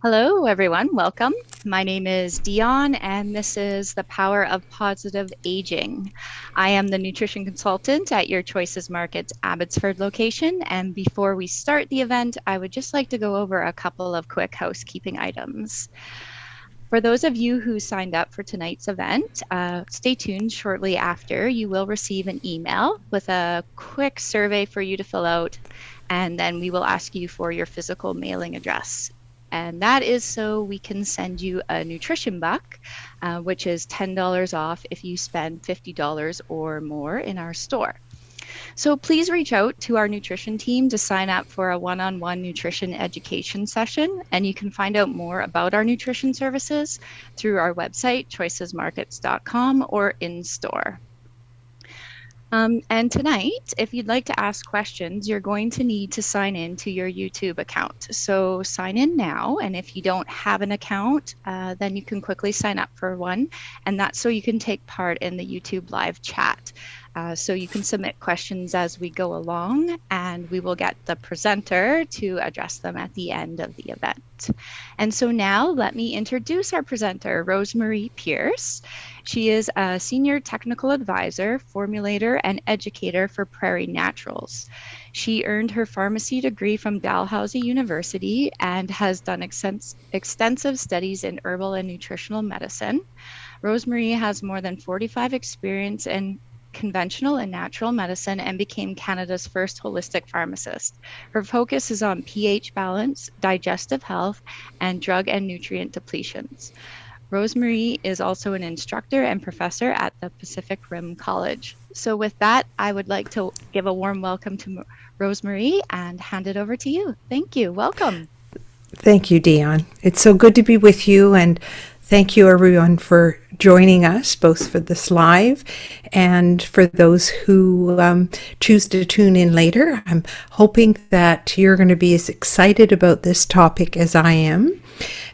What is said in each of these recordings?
Hello, everyone. Welcome. My name is Dion, and this is The Power of Positive Aging. I am the nutrition consultant at your Choices Markets Abbotsford location. And before we start the event, I would just like to go over a couple of quick housekeeping items. For those of you who signed up for tonight's event, stay tuned. Shortly after, you will receive an email with a quick survey for you to fill out, and then we will ask you for your physical mailing address. And that is so we can send you a nutrition buck, which is $10 off if you spend $50 or more in our store. So please reach out to our nutrition team to sign up for a one-on-one nutrition education session. And you can find out more about our nutrition services through our website, choicesmarkets.com, or in store. And tonight, if you'd like to ask questions, you're going to need to sign in to your YouTube account. So sign in now, and if you don't have an account, then you can quickly sign up for one, and that's so you can take part in the YouTube live chat. So you can submit questions as we go along, and we will get the presenter to address them at the end of the event. And so now let me introduce our presenter, RoseMarie Pierce. She is a senior technical advisor, formulator, and educator for Prairie Naturals. She earned her pharmacy degree from Dalhousie University and has done extensive studies in herbal and nutritional medicine. RoseMarie has more than 45 experience in conventional and natural medicine and became Canada's first holistic pharmacist. Her focus is on pH balance, digestive health, and drug and nutrient depletions. RoseMarie is also an instructor and professor at the Pacific Rim College. So with that, I would like to give a warm welcome to RoseMarie and hand it over to you. Thank you. Welcome. Thank you, Dion. It's so good to be with you, and thank you everyone for joining us, both for this live and for those who choose to tune in later. I'm hoping that you're going to be as excited about this topic as I am.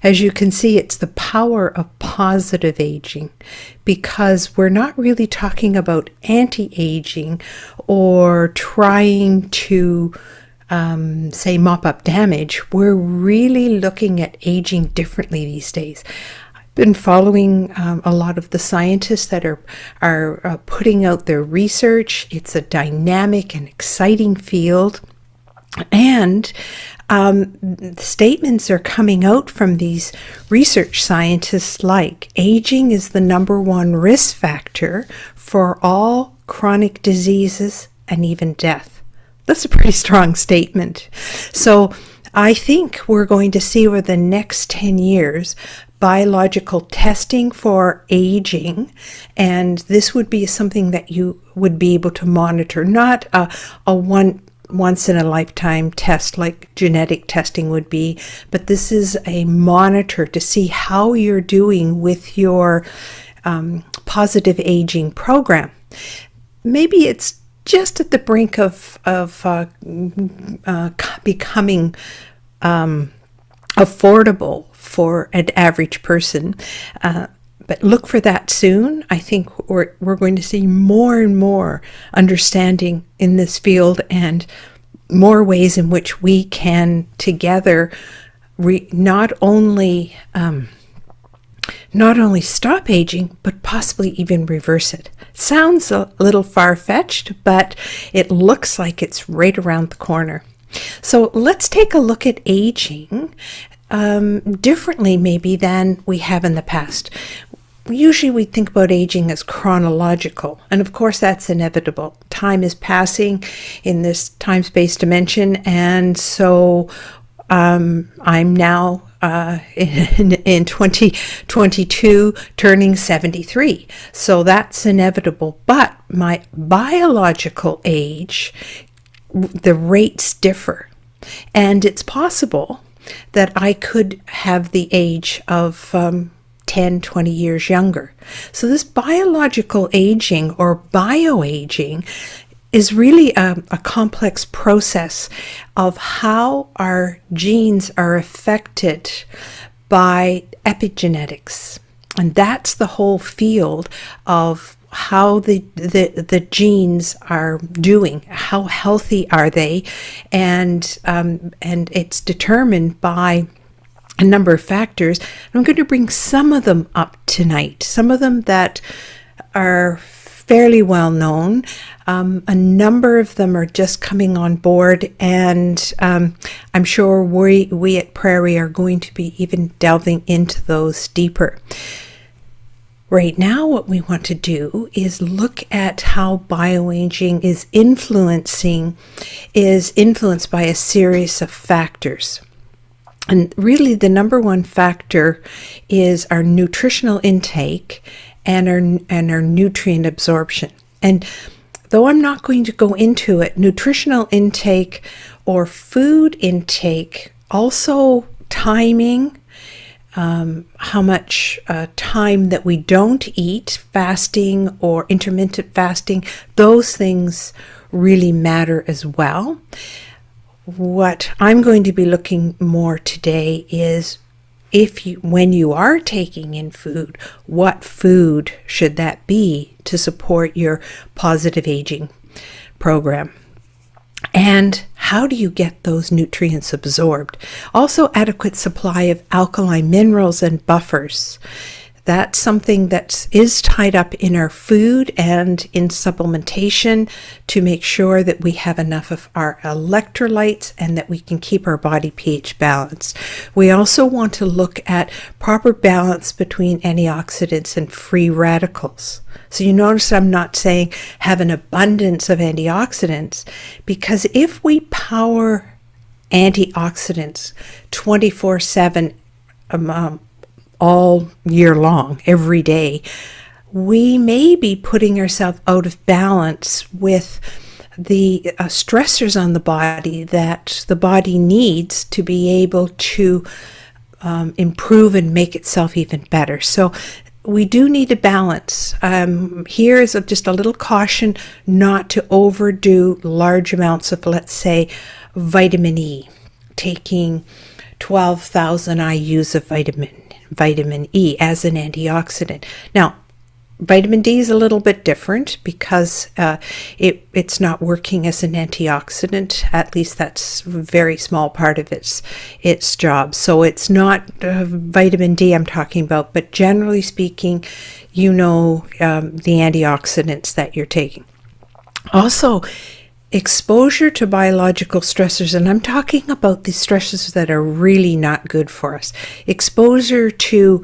As you can see, it's the power of positive aging, because we're not really talking about anti-aging or trying to say mop up damage. We're really looking at aging differently these days. Been following a lot of the scientists that are putting out their research. It's a dynamic and exciting field, and statements are coming out from these research scientists like aging is the #1 risk factor for all chronic diseases and even death. That's a pretty strong statement. So I think we're going to see over the next 10 years biological testing for aging, and this would be something that you would be able to monitor, not a once in a lifetime test like genetic testing would be, but this is a monitor to see how you're doing with your positive aging program. Maybe it's just at the brink of becoming affordable for an average person, but look for that soon. I think we're going to see more and more understanding in this field, and more ways in which we can together not only stop aging, but possibly even reverse it. Sounds a little far-fetched, but it looks like it's right around the corner. So let's take a look at aging differently maybe than we have in the past. Usually we think about aging as chronological, and of course that's inevitable. Time is passing in this time-space dimension, and so I'm now in 2022 turning 73. So that's inevitable. But my biological age, the rates differ. And it's possible that I could have the age of 10, 20 years younger. So this biological aging or bioaging is really a complex process of how our genes are affected by epigenetics. And that's the whole field of how the genes are doing, how healthy are they, and it's determined by a number of factors. I'm going to bring some of them up tonight, some of them that are fairly well known. A number of them are just coming on board, and I'm sure we at Prairie are going to be even delving into those deeper. Right now, what we want to do is look at how bioaging is influenced by a series of factors. And really, the number one factor is our nutritional intake and our nutrient absorption. And though I'm not going to go into it, nutritional intake or food intake, also timing, how much time that we don't eat, fasting or intermittent fasting, those things really matter as well. What I'm going to be looking more today is when you are taking in food, what food should that be to support your positive aging program? And how do you get those nutrients absorbed? Also, adequate supply of alkaline minerals and buffers. That's something that is tied up in our food and in supplementation to make sure that we have enough of our electrolytes and that we can keep our body pH balanced. We also want to look at proper balance between antioxidants and free radicals. So you notice I'm not saying have an abundance of antioxidants, because if we power antioxidants 24/7 all year long, every day, we may be putting ourselves out of balance with the stressors on the body that the body needs to be able to improve and make itself even better. So we do need a balance. Here is just a little caution not to overdo large amounts of, let's say, vitamin E, taking 12,000 IUs of vitamin E as an antioxidant. Now, vitamin D is a little bit different because it's not working as an antioxidant. At least that's a very small part of its job. So it's not vitamin D I'm talking about, but generally speaking, the antioxidants that you're taking. Also, exposure to biological stressors, and I'm talking about the stressors that are really not good for us. Exposure to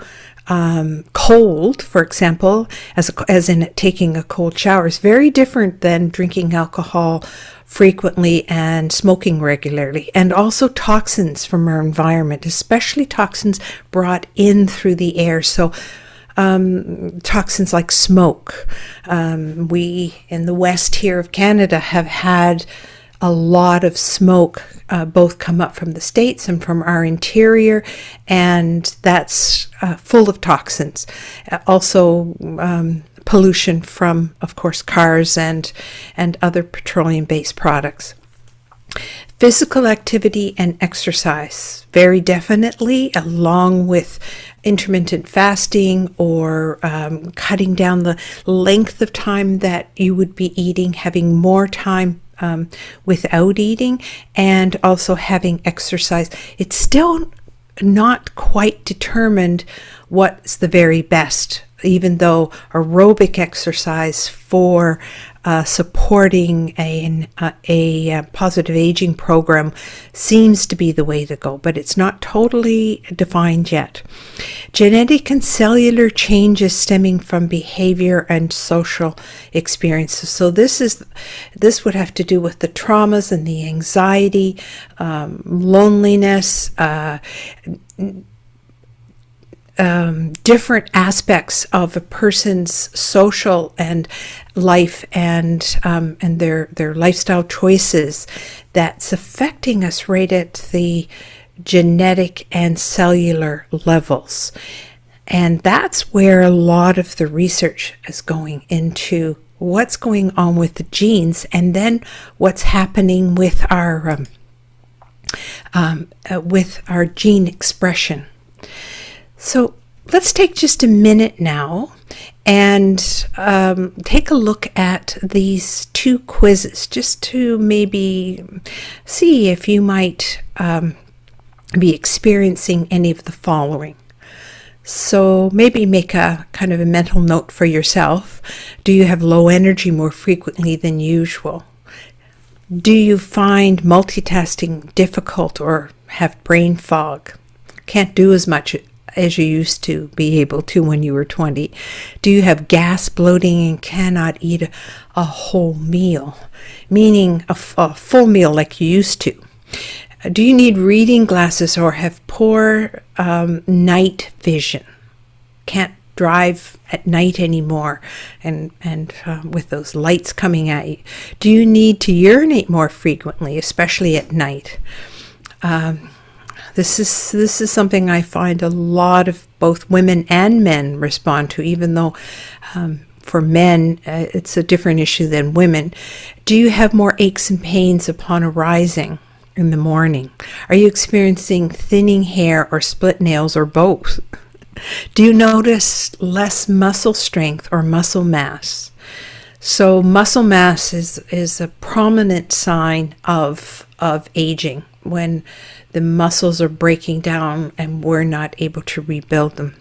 cold, for example, as in taking a cold shower, is very different than drinking alcohol frequently and smoking regularly. And also toxins from our environment, especially toxins brought in through the air. So toxins like smoke. We in the west here of Canada have had a lot of smoke both come up from the States and from our interior, and that's full of toxins. Also pollution from, of course, cars and other petroleum-based products. Physical activity and exercise, very definitely, along with intermittent fasting or cutting down the length of time that you would be eating, having more time without eating, and also having exercise. It's still not quite determined what's the very best, even though aerobic exercise for supporting a positive aging program seems to be the way to go, but it's not totally defined yet. Genetic and cellular changes stemming from behavior and social experiences. So this would have to do with the traumas and the anxiety, loneliness, different aspects of a person's social and life and their lifestyle choices that's affecting us right at the genetic and cellular levels. And that's where a lot of the research is going into what's going on with the genes and then what's happening with our gene expression. So let's take just a minute now and take a look at these two quizzes just to maybe see if you might be experiencing any of the following. So maybe make a kind of a mental note for yourself. Do you have low energy more frequently than usual? Do you find multitasking difficult or have brain fog? Can't do as much as you used to be able to when you were 20? Do you have gas, bloating, and cannot eat a whole meal, meaning a full meal like you used to? Do you need reading glasses or have poor night vision? Can't drive at night anymore and with those lights coming at you? Do you need to urinate more frequently, especially at night? This is something I find a lot of both women and men respond to, even though for men it's a different issue than women. Do you have more aches and pains upon arising in the morning? Are you experiencing thinning hair or split nails or both? Do you notice less muscle strength or muscle mass? So muscle mass is a prominent sign of aging, when the muscles are breaking down and we're not able to rebuild them.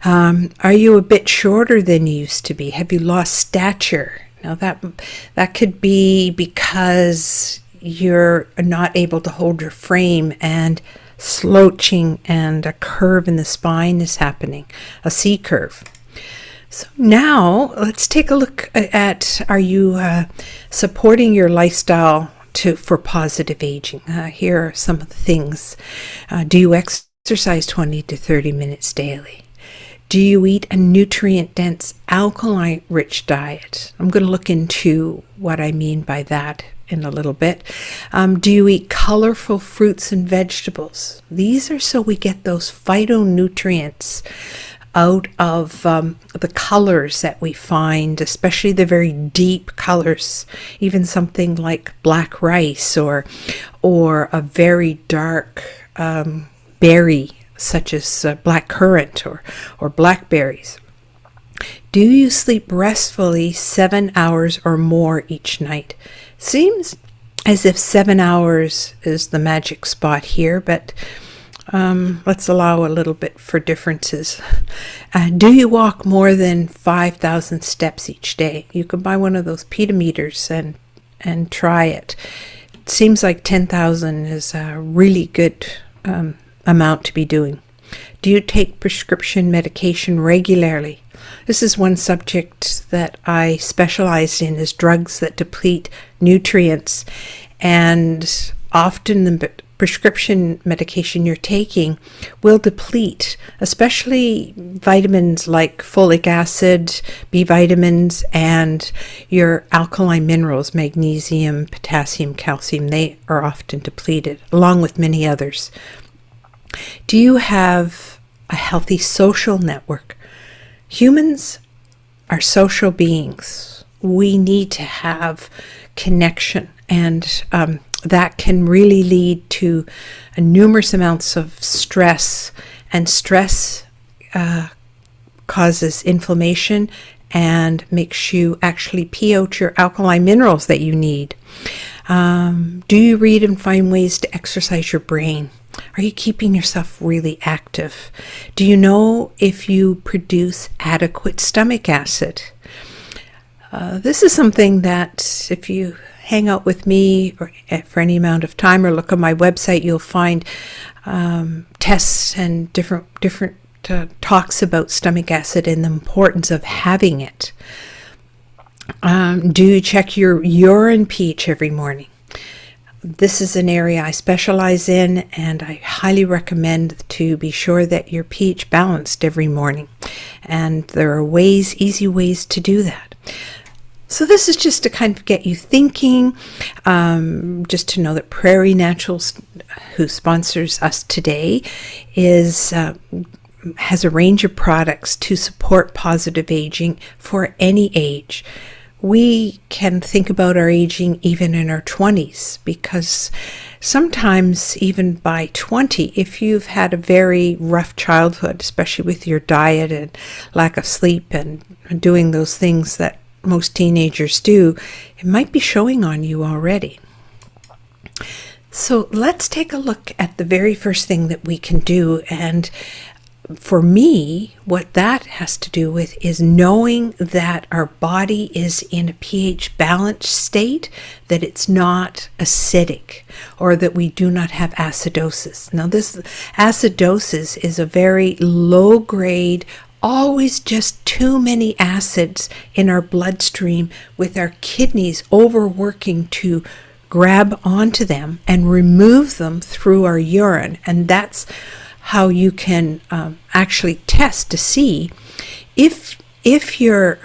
Are you a bit shorter than you used to be? Have you lost stature? Now that could be because you're not able to hold your frame and slouching, and a curve in the spine is happening, a C curve. So now let's take a look at, are you supporting your lifestyle for positive aging? Here are some of the things. Do you exercise 20 to 30 minutes daily? Do you eat a nutrient-dense, alkaline-rich diet? I'm going to look into what I mean by that in a little bit. Do you eat colorful fruits and vegetables? These are so we get those phytonutrients out of the colors that we find, especially the very deep colors, even something like black rice or a very dark berry such as black currant or blackberries. Do you sleep restfully 7 hours or more each night? Seems as if 7 hours is the magic spot here, but let's allow a little bit for differences. Do you walk more than 5,000 steps each day? You can buy one of those pedometers and try it. It seems like 10,000 is a really good amount to be doing. Do you take prescription medication regularly? This is one subject that I specialize in, is drugs that deplete nutrients, and often the prescription medication you're taking will deplete, especially vitamins like folic acid, B vitamins, and your alkaline minerals, magnesium, potassium, calcium. They are often depleted, along with many others. Do you have a healthy social network? Humans are social beings. We need to have connection, and that can really lead to numerous amounts of stress, and stress causes inflammation and makes you actually pee out your alkaline minerals that you need. Do you read and find ways to exercise your brain? Are you keeping yourself really active? Do you know if you produce adequate stomach acid? This is something that if you hang out with me for any amount of time or look on my website, you'll find tests and different talks about stomach acid and the importance of having it. Do you check your urine pH every morning? This is an area I specialize in, and I highly recommend to be sure that your pH balanced every morning. And there are easy ways to do that. So this is just to kind of get you thinking, just to know that Prairie Naturals, who sponsors us today, has a range of products to support positive aging for any age. We can think about our aging even in our 20s, because sometimes even by 20, if you've had a very rough childhood, especially with your diet and lack of sleep and doing those things that most teenagers do, it might be showing on you already. So let's take a look at the very first thing that we can do. And for me, what that has to do with is knowing that our body is in a pH balanced state, that it's not acidic, or that we do not have acidosis. Now, this acidosis is a very low grade, always just too many acids in our bloodstream, with our kidneys overworking to grab onto them and remove them through our urine. And that's how you can actually test to see if you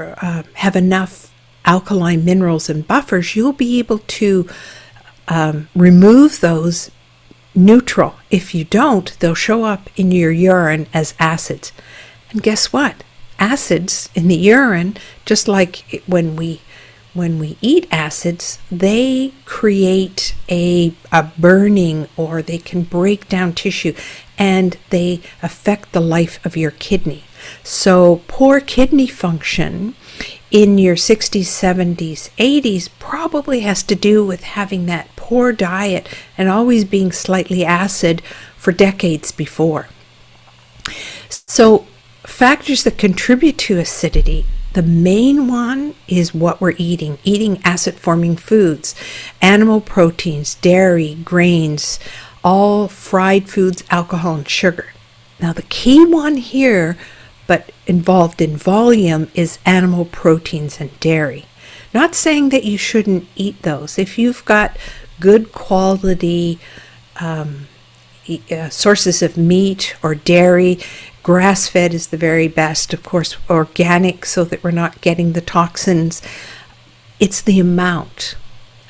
have enough alkaline minerals and buffers. You'll be able to remove those neutral. If you don't, they'll show up in your urine as acids. And guess what? Acids in the urine, just like when we eat acids, they create a burning, or they can break down tissue, and they affect the life of your kidney. So poor kidney function in your 60s, 70s, 80s probably has to do with having that poor diet and always being slightly acid for decades before. So factors that contribute to acidity, the main one is what we're eating acid-forming foods, animal proteins, dairy, grains, all fried foods, alcohol, and sugar. Now, the key one here, but involved in volume, is animal proteins and dairy. Not saying that you shouldn't eat those. If you've got good quality sources of meat or dairy, grass-fed is the very best, of course, organic, so that we're not getting the toxins. It's the amount.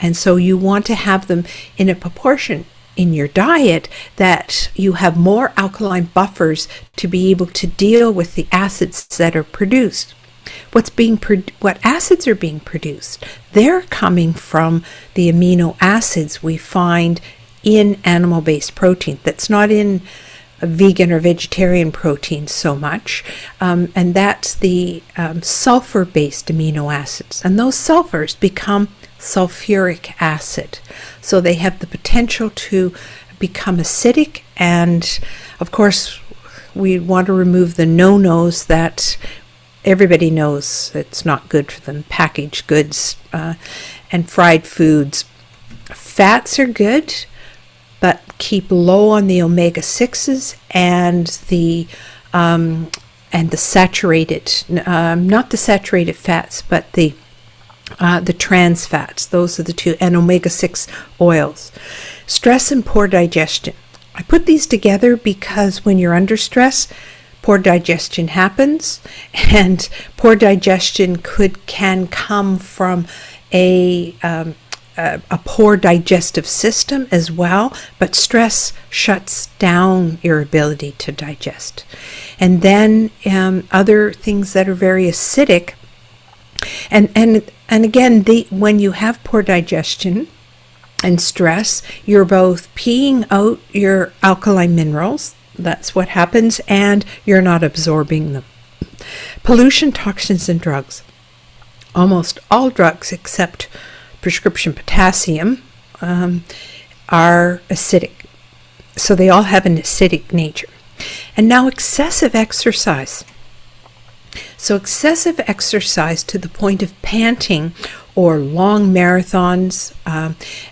And so you want to have them in a proportion in your diet that you have more alkaline buffers to be able to deal with the acids that are produced. What acids are being produced? They're coming from the amino acids we find in animal-based protein. That's not in vegan or vegetarian protein so much, and that's the sulfur-based amino acids. And those sulfurs become sulfuric acid. So they have the potential to become acidic, and of course we want to remove the no-nos that everybody knows it's not good for them: packaged goods and fried foods. Fats are good, but keep low on the omega-6s and the saturated, not the saturated fats, but the trans fats. Those are the two, and omega-6 oils. Stress and poor digestion. I put these together because when you're under stress, poor digestion happens, and poor digestion can come from a poor digestive system as well, but stress shuts down your ability to digest. And then other things that are very acidic, and again, when you have poor digestion and stress, you're both peeing out your alkaline minerals. That's what happens, and you're not absorbing them. Pollution, toxins, and drugs. Almost all drugs except prescription potassium are acidic. So they all have an acidic nature. And now excessive exercise. So excessive exercise to the point of panting, or long marathons,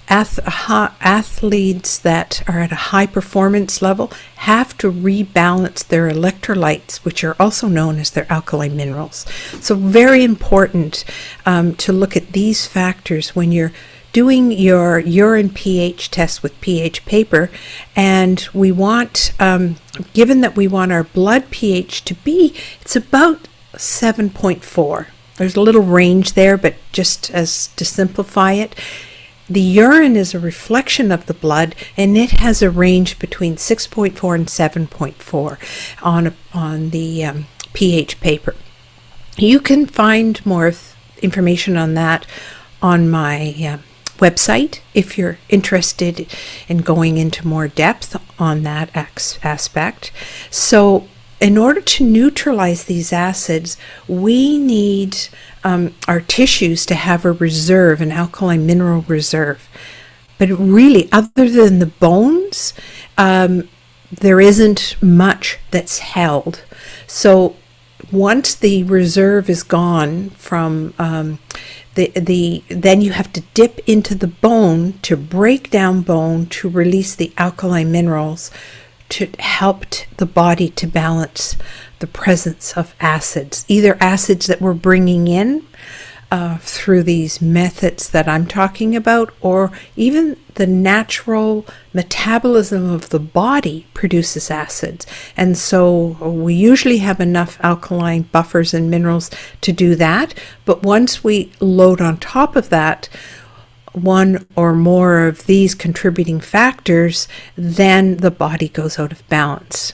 athletes that are at a high performance level have to rebalance their electrolytes, which are also known as their alkaline minerals. So very important to look at these factors when you're doing your urine pH test with pH paper. And we want, given that we want our blood pH to be, it's about 7.4. There's a little range there, but just as to simplify it, the urine is a reflection of the blood, and it has a range between 6.4 and 7.4 on the pH paper. You can find more information on that on my website if you're interested in going into more depth on that aspect. So in order to neutralize these acids, we need our tissues to have a reserve, an alkaline mineral reserve. But really, other than the bones, there isn't much that's held. So once the reserve is gone from then you have to dip into the bone to break down bone to release the alkaline minerals to help the body to balance the presence of acids, either acids that we're bringing in through these methods that I'm talking about, or even the natural metabolism of the body produces acids. And so we usually have enough alkaline buffers and minerals to do that. But once we load on top of that one or more of these contributing factors, then the body goes out of balance.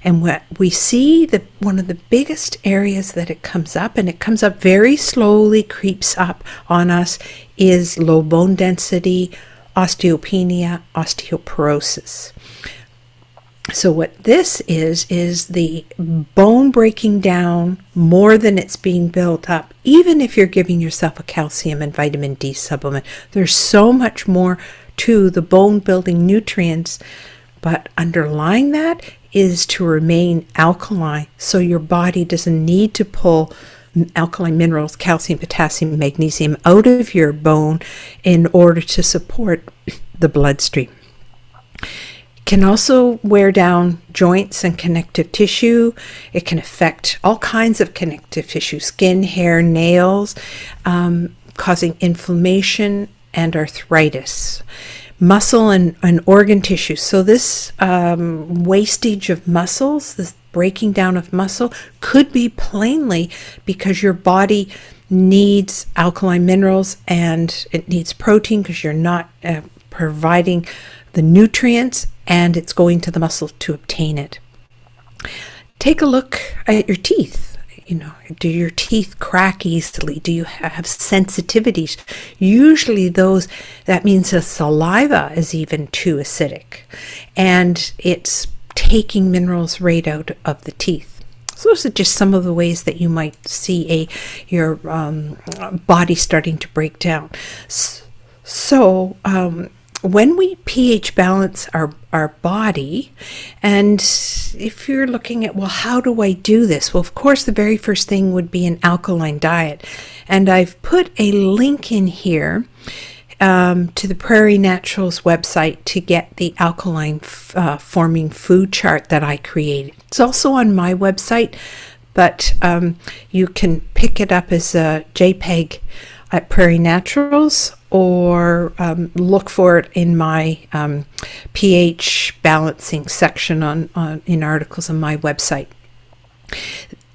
And what we see, that one of the biggest areas that it comes up, and it comes up very slowly, creeps up on us, is low bone density, osteopenia, osteoporosis. So what this is the bone breaking down more than it's being built up. Even if you're giving yourself a calcium and vitamin D supplement, there's so much more to the bone building nutrients, but underlying that is to remain alkaline, so your body doesn't need to pull alkaline minerals, calcium, potassium, magnesium out of your bone in order to support the bloodstream. It can also wear down joints and connective tissue. It can affect all kinds of connective tissue, skin, hair, nails, causing inflammation and arthritis. Muscle and organ tissue. So this wastage of muscles, this breaking down of muscle, could be plainly because your body needs alkaline minerals and it needs protein because you're not providing the nutrients, and it's going to the muscle to obtain it. Take a look at your teeth. Do your teeth crack easily? Do you have sensitivities? Usually that means the saliva is even too acidic, and it's taking minerals right out of the teeth. So those are just some of the ways that you might see your body starting to break down. So when we pH balance our body, and if you're looking at, well, how do I do this? Well, of course, the very first thing would be an alkaline diet. And I've put a link in here to the Prairie Naturals website to get the alkaline forming food chart that I created. It's also on my website, but you can pick it up as a JPEG at Prairie Naturals, or look for it in my pH balancing section in articles on my website.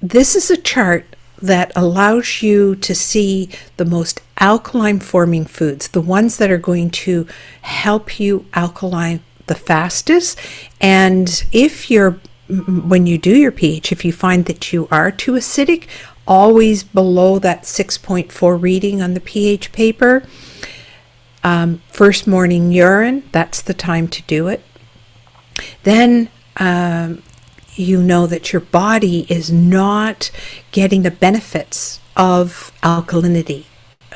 This is a chart that allows you to see the most alkaline forming foods, the ones that are going to help you alkaline the fastest. And when you do your pH, if you find that you are too acidic, always below that 6.4 reading on the pH paper. First morning urine, that's the time to do it. Then you know that your body is not getting the benefits of alkalinity,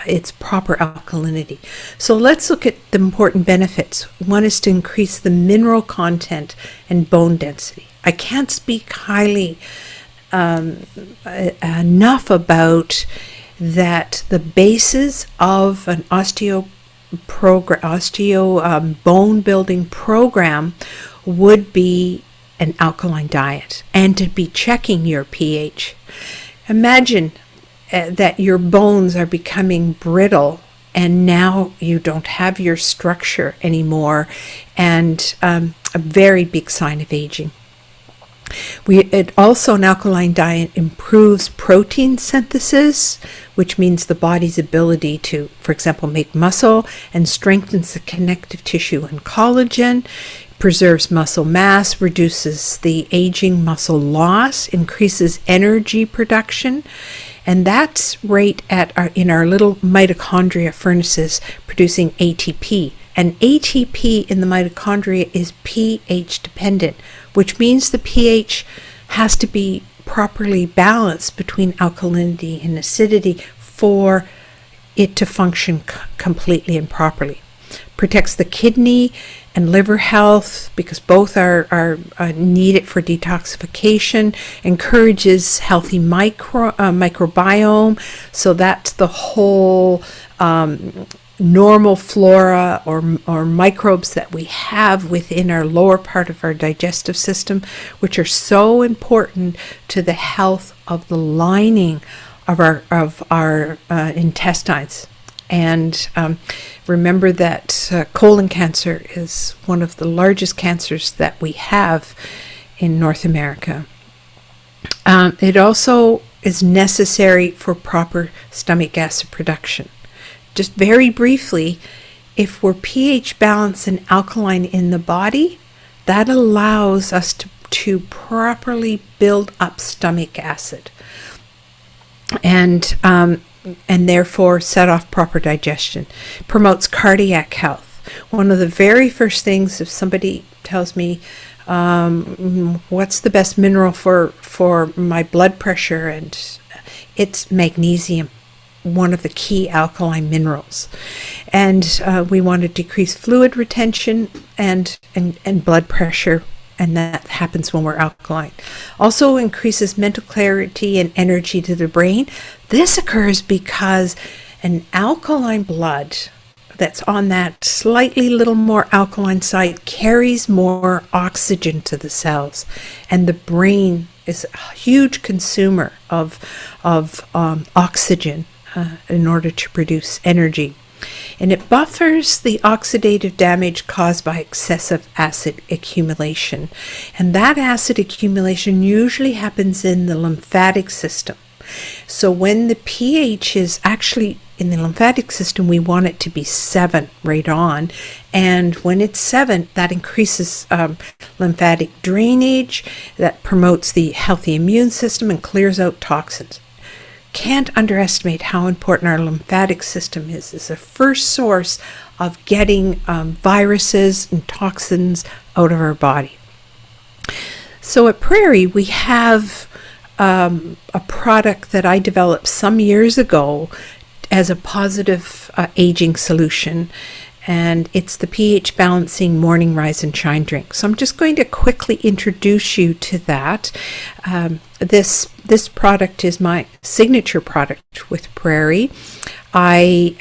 its proper alkalinity. So let's look at the important benefits. One is to increase the mineral content and bone density. I can't speak highly enough about that. The basis of an bone building program would be an alkaline diet, and to be checking your pH. Imagine that your bones are becoming brittle, and now you don't have your structure anymore, and a very big sign of aging. An alkaline diet improves protein synthesis, which means the body's ability to, for example, make muscle, and strengthens the connective tissue and collagen, preserves muscle mass, reduces the aging muscle loss, increases energy production, and that's right in our little mitochondria furnaces producing ATP. And ATP in the mitochondria is pH dependent, which means the pH has to be properly balanced between alkalinity and acidity for it to function completely and properly. protects the kidney and liver health because both are needed for detoxification, encourages healthy microbiome. So that's the whole normal flora or microbes that we have within our lower part of our digestive system, which are so important to the health of the lining of our intestines. And remember that colon cancer is one of the largest cancers that we have in North America. It also is necessary for proper stomach acid production. Just very briefly, if we're pH balanced and alkaline in the body, that allows us to properly build up stomach acid and therefore set off proper digestion. Promotes cardiac health. One of the very first things, if somebody tells me what's the best mineral for my blood pressure, and it's magnesium, one of the key alkaline minerals. And we want to decrease fluid retention and blood pressure, and that happens when we're alkaline. Also increases mental clarity and energy to the brain. This occurs because an alkaline blood that's on that slightly little more alkaline side carries more oxygen to the cells, and the brain is a huge consumer of oxygen in order to produce energy. And it buffers the oxidative damage caused by excessive acid accumulation. And that acid accumulation usually happens in the lymphatic system. So when the pH is actually in the lymphatic system, we want it to be 7 right on. And when it's 7, that increases lymphatic drainage, that promotes the healthy immune system and clears out toxins. Can't underestimate how important our lymphatic system is as a first source of getting viruses and toxins out of our body. So at Prairie, we have a product that I developed some years ago as a positive aging solution, and it's the pH balancing morning rise and shine drink. So I'm just going to quickly introduce you to that. This product is my signature product with Prairie. I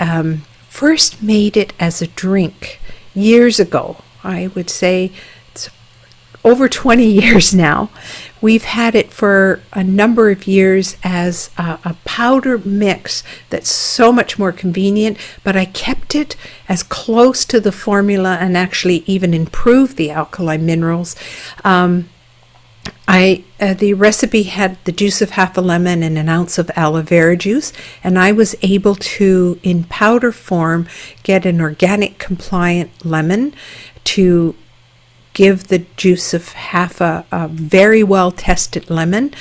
first made it as a drink years ago. I would say it's over 20 years now. We've had it for a number of years as a powder mix that's so much more convenient, but I kept it as close to the formula and actually even improved the alkaline minerals. The recipe had the juice of half a lemon and an ounce of aloe vera juice, and I was able to, in powder form, get an organic compliant lemon to give the juice of half a very well tested lemon,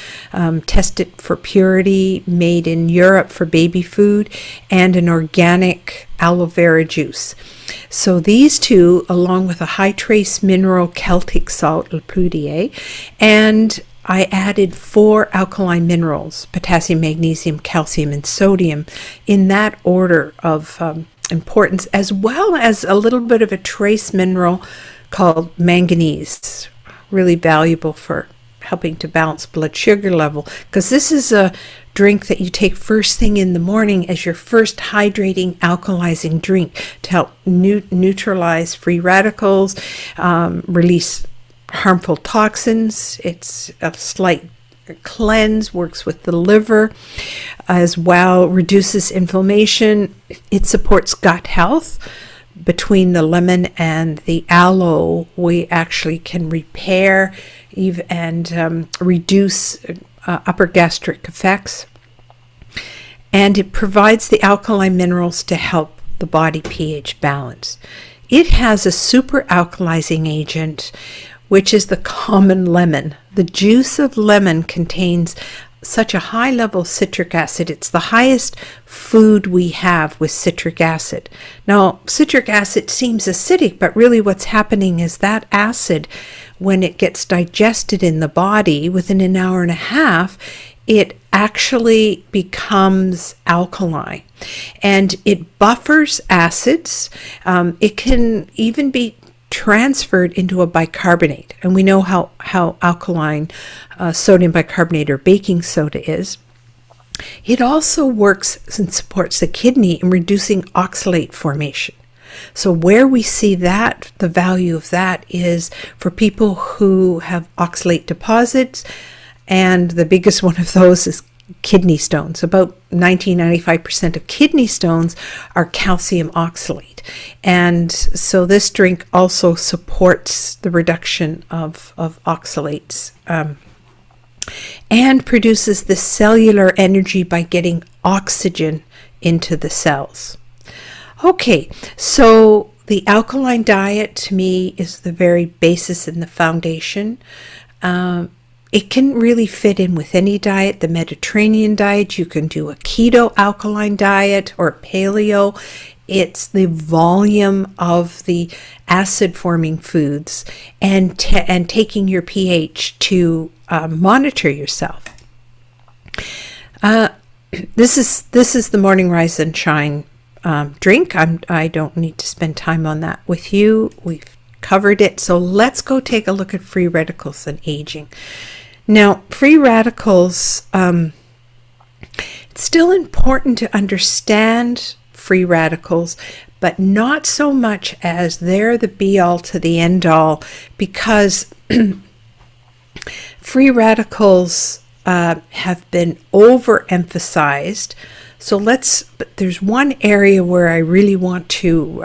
tested for purity, made in Europe for baby food, and an organic aloe vera juice. So these two, along with a high trace mineral Celtic salt, Le Pludier, and I added 4 alkaline minerals, potassium, magnesium, calcium, and sodium, in that order of importance, as well as a little bit of a trace mineral called manganese, really valuable for helping to balance blood sugar level, because this is a drink that you take first thing in the morning as your first hydrating, alkalizing drink to help neutralize free radicals, release harmful toxins. It's a slight cleanse, works with the liver as well, reduces inflammation. It supports gut health. Between the lemon and the aloe, we actually can repair and reduce upper gastric effects. And it provides the alkaline minerals to help the body pH balance. It has a super alkalizing agent, which is the common lemon. The juice of lemon contains such a high level of citric acid. It's the highest food we have with citric acid. Now, citric acid seems acidic, but really what's happening is that acid, when it gets digested in the body within an hour and a half, it actually becomes alkaline, and it buffers acids. It can even be transferred into a bicarbonate, and we know how alkaline sodium bicarbonate or baking soda is. It also works and supports the kidney in reducing oxalate formation. So where we see that, the value of that is for people who have oxalate deposits, and the biggest one of those is kidney stones. About 95% of kidney stones are calcium oxalate. And so this drink also supports the reduction of oxalates and produces the cellular energy by getting oxygen into the cells. Okay, so the alkaline diet to me is the very basis and the foundation. It can really fit in with any diet. The Mediterranean diet, you can do a keto alkaline diet or paleo. It's the volume of the acid forming foods and taking your pH to monitor yourself. This is the Morning Rise and Shine drink. I don't need to spend time on that with you. We've covered it. So let's go take a look at free radicals and aging. Now, free radicals, it's still important to understand free radicals, but not so much as they're the be-all to the end-all, because free radicals have been overemphasized. So but there's one area where I really want to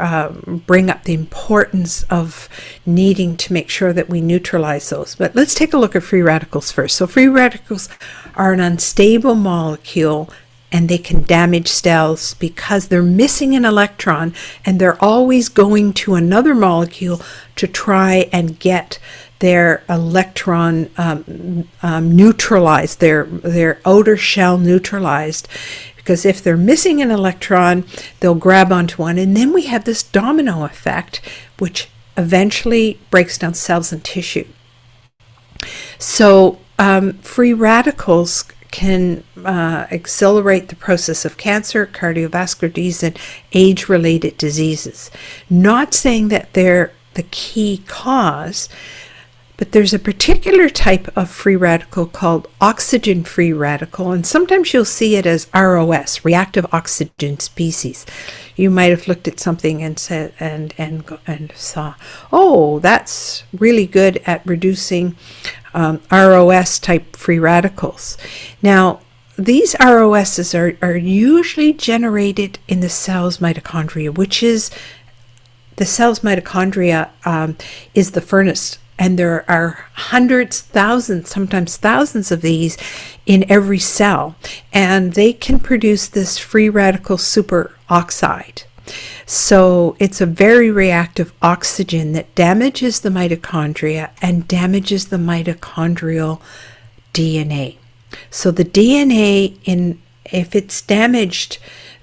bring up the importance of needing to make sure that we neutralize those. But let's take a look at free radicals first. So free radicals are an unstable molecule, and they can damage cells because they're missing an electron, and they're always going to another molecule to try and get their electron neutralized, their outer shell neutralized. Because if they're missing an electron, they'll grab onto one, and then we have this domino effect, which eventually breaks down cells and tissue. So free radicals can accelerate the process of cancer, cardiovascular disease, and age-related diseases. Not saying that they're the key cause, but there's a particular type of free radical called oxygen-free radical, and sometimes you'll see it as ROS, reactive oxygen species. You might have looked at something and said and saw, oh, that's really good at reducing ROS type free radicals. Now, these ROSs are usually generated in the cell's mitochondria, which is the cell's mitochondria is the furnace. And there are hundreds, thousands, sometimes thousands of these in every cell. And they can produce this free radical superoxide. So it's a very reactive oxygen that damages the mitochondria and damages the mitochondrial DNA. So the DNA, if it's damaged,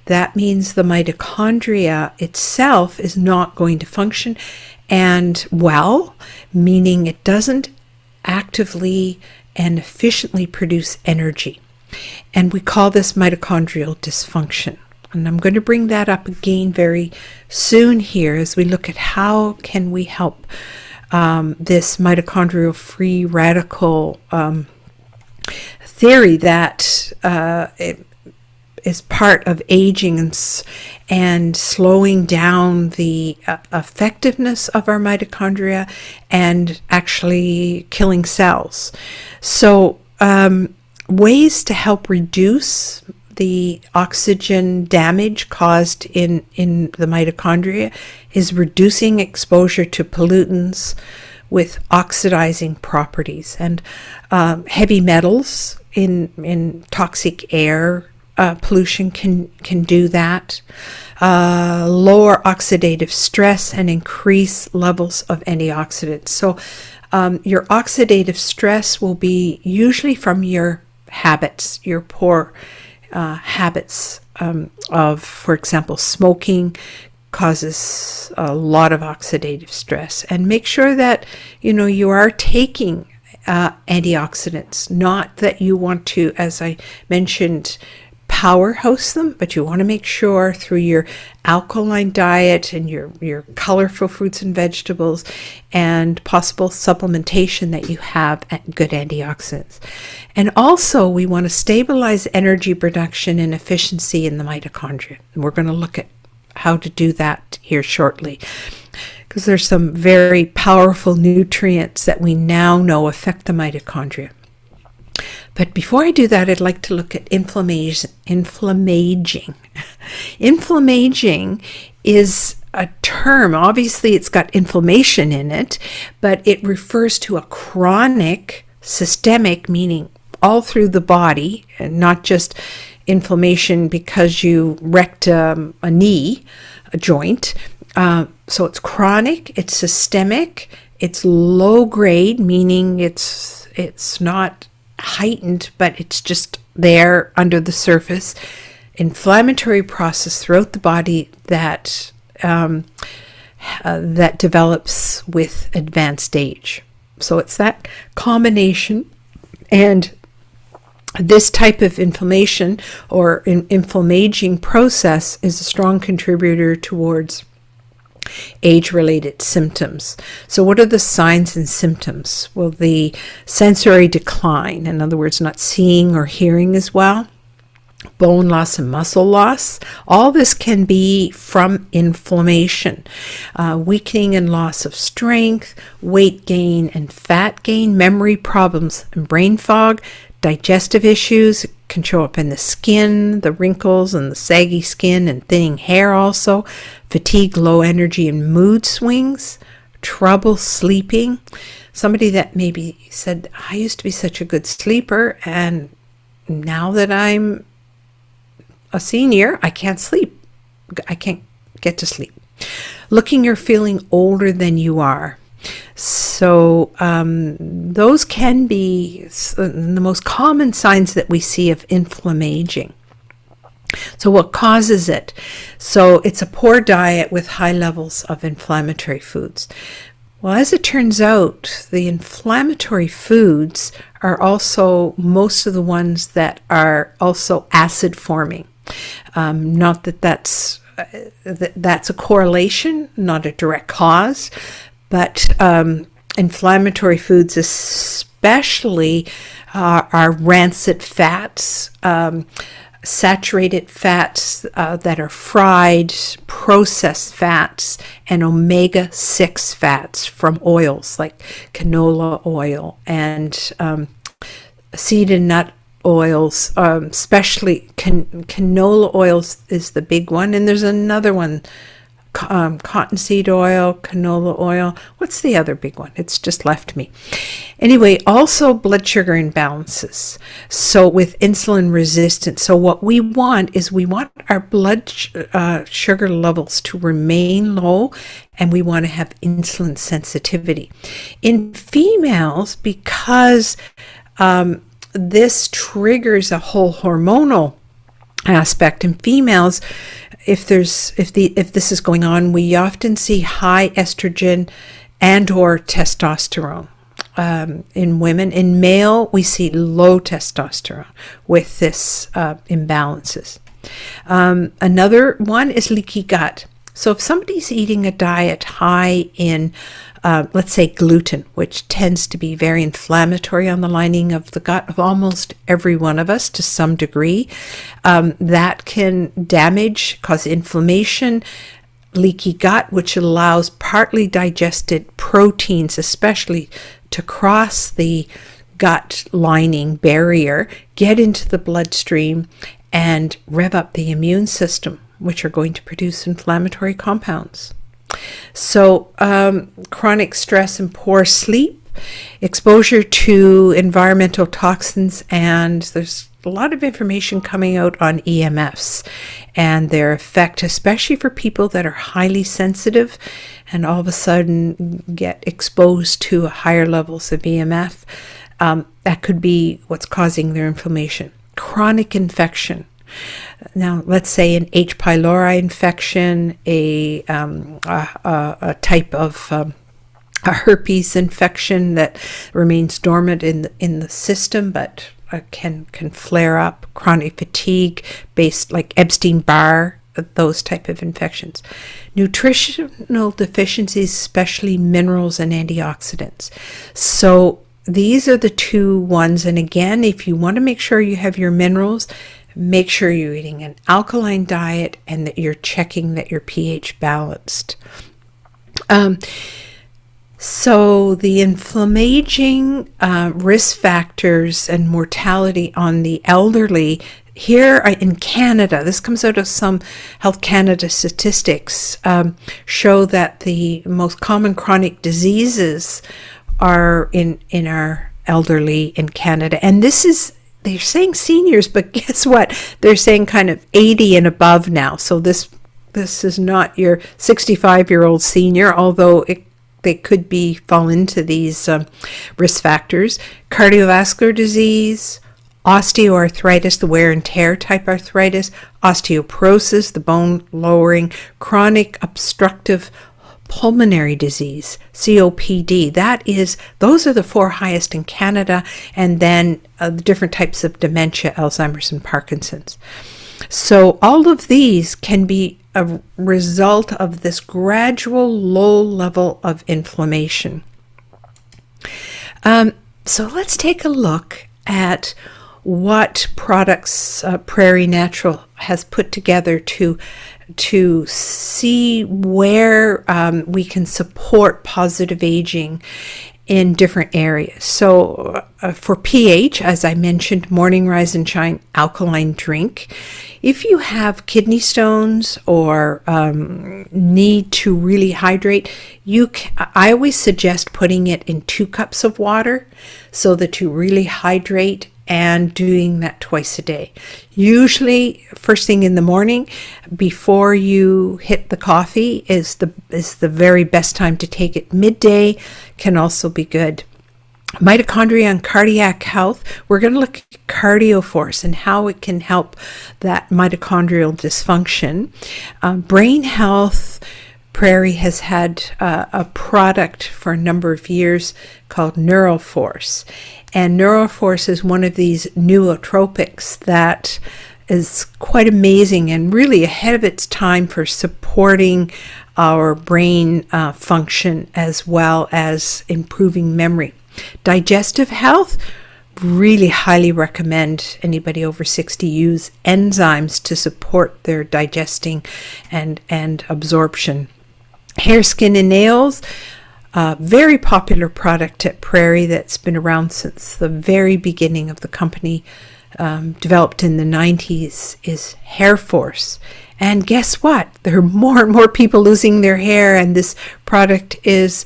that means the mitochondria itself is not going to function and well, meaning it doesn't actively and efficiently produce energy. And we call this mitochondrial dysfunction. And I'm going to bring that up again very soon here as we look at how can we help this mitochondrial free radical theory that it is part of aging and slowing down the effectiveness of our mitochondria and actually killing cells. So ways to help reduce the oxygen damage caused in the mitochondria is reducing exposure to pollutants with oxidizing properties, and heavy metals in toxic air pollution can do that. Lower oxidative stress and increase levels of antioxidants. So your oxidative stress will be usually from your habits, your poor habits of, for example, smoking causes a lot of oxidative stress. And make sure that you are taking antioxidants. Not that you want to, as I mentioned, powerhouse them, but you want to make sure through your alkaline diet and your colorful fruits and vegetables and possible supplementation that you have good antioxidants. And also we want to stabilize energy production and efficiency in the mitochondria. And we're going to look at how to do that here shortly, because there's some very powerful nutrients that we now know affect the mitochondria. But before I do that, I'd like to look at inflammaging. Inflammaging is a term. Obviously, it's got inflammation in it, but it refers to a chronic, systemic, meaning all through the body, and not just inflammation because you wrecked a knee, a joint. So it's chronic, it's systemic, it's low grade, meaning it's not heightened, but it's just there under the surface. Inflammatory process throughout the body that that develops with advanced age. So it's that combination, and this type of inflammation or inflammaging process is a strong contributor towards age-related symptoms. So what are the signs and symptoms? Well, the sensory decline, in other words, not seeing or hearing as well, bone loss and muscle loss. All this can be from inflammation. Weakening and loss of strength, weight gain and fat gain, memory problems and brain fog, digestive issues can show up in the skin, the wrinkles and the saggy skin and thinning hair also, fatigue, low energy and mood swings, trouble sleeping. Somebody that maybe said, I used to be such a good sleeper, and now that I'm a senior, I can't sleep. I can't get to sleep. Looking or feeling older than you are. So those can be the most common signs that we see of inflammaging. So what causes it? So it's a poor diet with high levels of inflammatory foods. Well, as it turns out, the inflammatory foods are also most of the ones that are also acid forming. Not that that's a correlation, not a direct cause, but inflammatory foods especially are rancid fats, saturated fats that are fried, processed fats, and omega-6 fats from oils like canola oil and seed and nut oils, especially canola oils is the big one, and there's another one, cottonseed oil, canola oil. What's the other big one? It's just left me. Anyway, also blood sugar imbalances. So with insulin resistance. So what we want is we want our blood sugar levels to remain low, and we want to have insulin sensitivity. In females, because this triggers a whole hormonal aspect in females. If this is going on, we often see high estrogen and or testosterone in women. In male, we see low testosterone with this imbalances. Another one is leaky gut. So if somebody's eating a diet high in, let's say, gluten, which tends to be very inflammatory on the lining of the gut of almost every one of us to some degree, that can damage, cause inflammation, leaky gut, which allows partly digested proteins, especially to cross the gut lining barrier, get into the bloodstream, and rev up the immune system, which are going to produce inflammatory compounds. So chronic stress and poor sleep, exposure to environmental toxins, and there's a lot of information coming out on EMFs and their effect, especially for people that are highly sensitive and all of a sudden get exposed to higher levels of EMF. That could be what's causing their inflammation. Chronic infection. Now, let's say an H. pylori infection, a type of a herpes infection that remains dormant in the system, but can flare up, chronic fatigue based like Epstein-Barr, those type of infections. Nutritional deficiencies, especially minerals and antioxidants. So these are the two ones. And again, if you want to make sure you have your minerals, make sure you're eating an alkaline diet and that you're checking that your pH balanced. So the inflammaging risk factors and mortality on the elderly here in Canada, this comes out of some Health Canada statistics, show that the most common chronic diseases are in our elderly in Canada. And this is, they're saying seniors, but guess what? They're saying kind of 80 and above now. So this is not your 65-year-old senior, although they could fall into these risk factors. Cardiovascular disease, osteoarthritis, the wear and tear type arthritis, osteoporosis, the bone lowering, chronic obstructive pulmonary disease, COPD. Those are the 4 highest in Canada, and then the different types of dementia, Alzheimer's and Parkinson's. So all of these can be a result of this gradual low level of inflammation. So let's take a look at what products Prairie Natural has put together to see where we can support positive aging in different areas. So for pH, as I mentioned, Morning Rise and Shine Alkaline drink. If you have kidney stones or need to really hydrate, I always suggest putting it in 2 cups of water so that you really hydrate, and doing that twice a day. Usually first thing in the morning before you hit the coffee is the very best time to take it. Midday can also be good. Mitochondria and cardiac health. We're going to look at CardioForce and how it can help that mitochondrial dysfunction. Brain health. Prairie has had a product for a number of years called NeuroForce. And NeuroForce is one of these nootropics that is quite amazing and really ahead of its time for supporting our brain function as well as improving memory. Digestive health, really highly recommend anybody over 60 use enzymes to support their digesting and absorption. Hair, skin, and nails, very popular product at Prairie that's been around since the very beginning of the company, developed in the 90s, is Hair Force. And guess what? There are more and more people losing their hair, and this product is,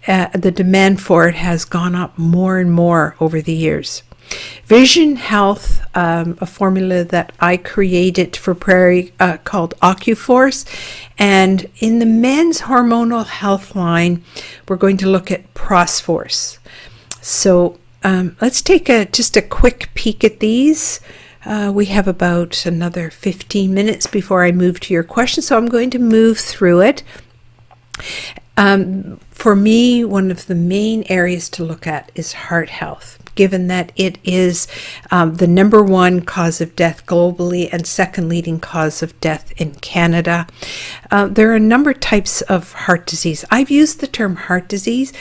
the demand for it has gone up more and more over the years. Vision Health, a formula that I created for Prairie called OcuForce. And in the men's hormonal health line, we're going to look at ProsForce. So let's take just a quick peek at these. We have about another 15 minutes before I move to your question, so I'm going to move through it. For me, one of the main areas to look at is heart health, given that it is the number 1 cause of death globally and second leading cause of death in Canada. There are a number of types of heart disease. I've used the term heart disease.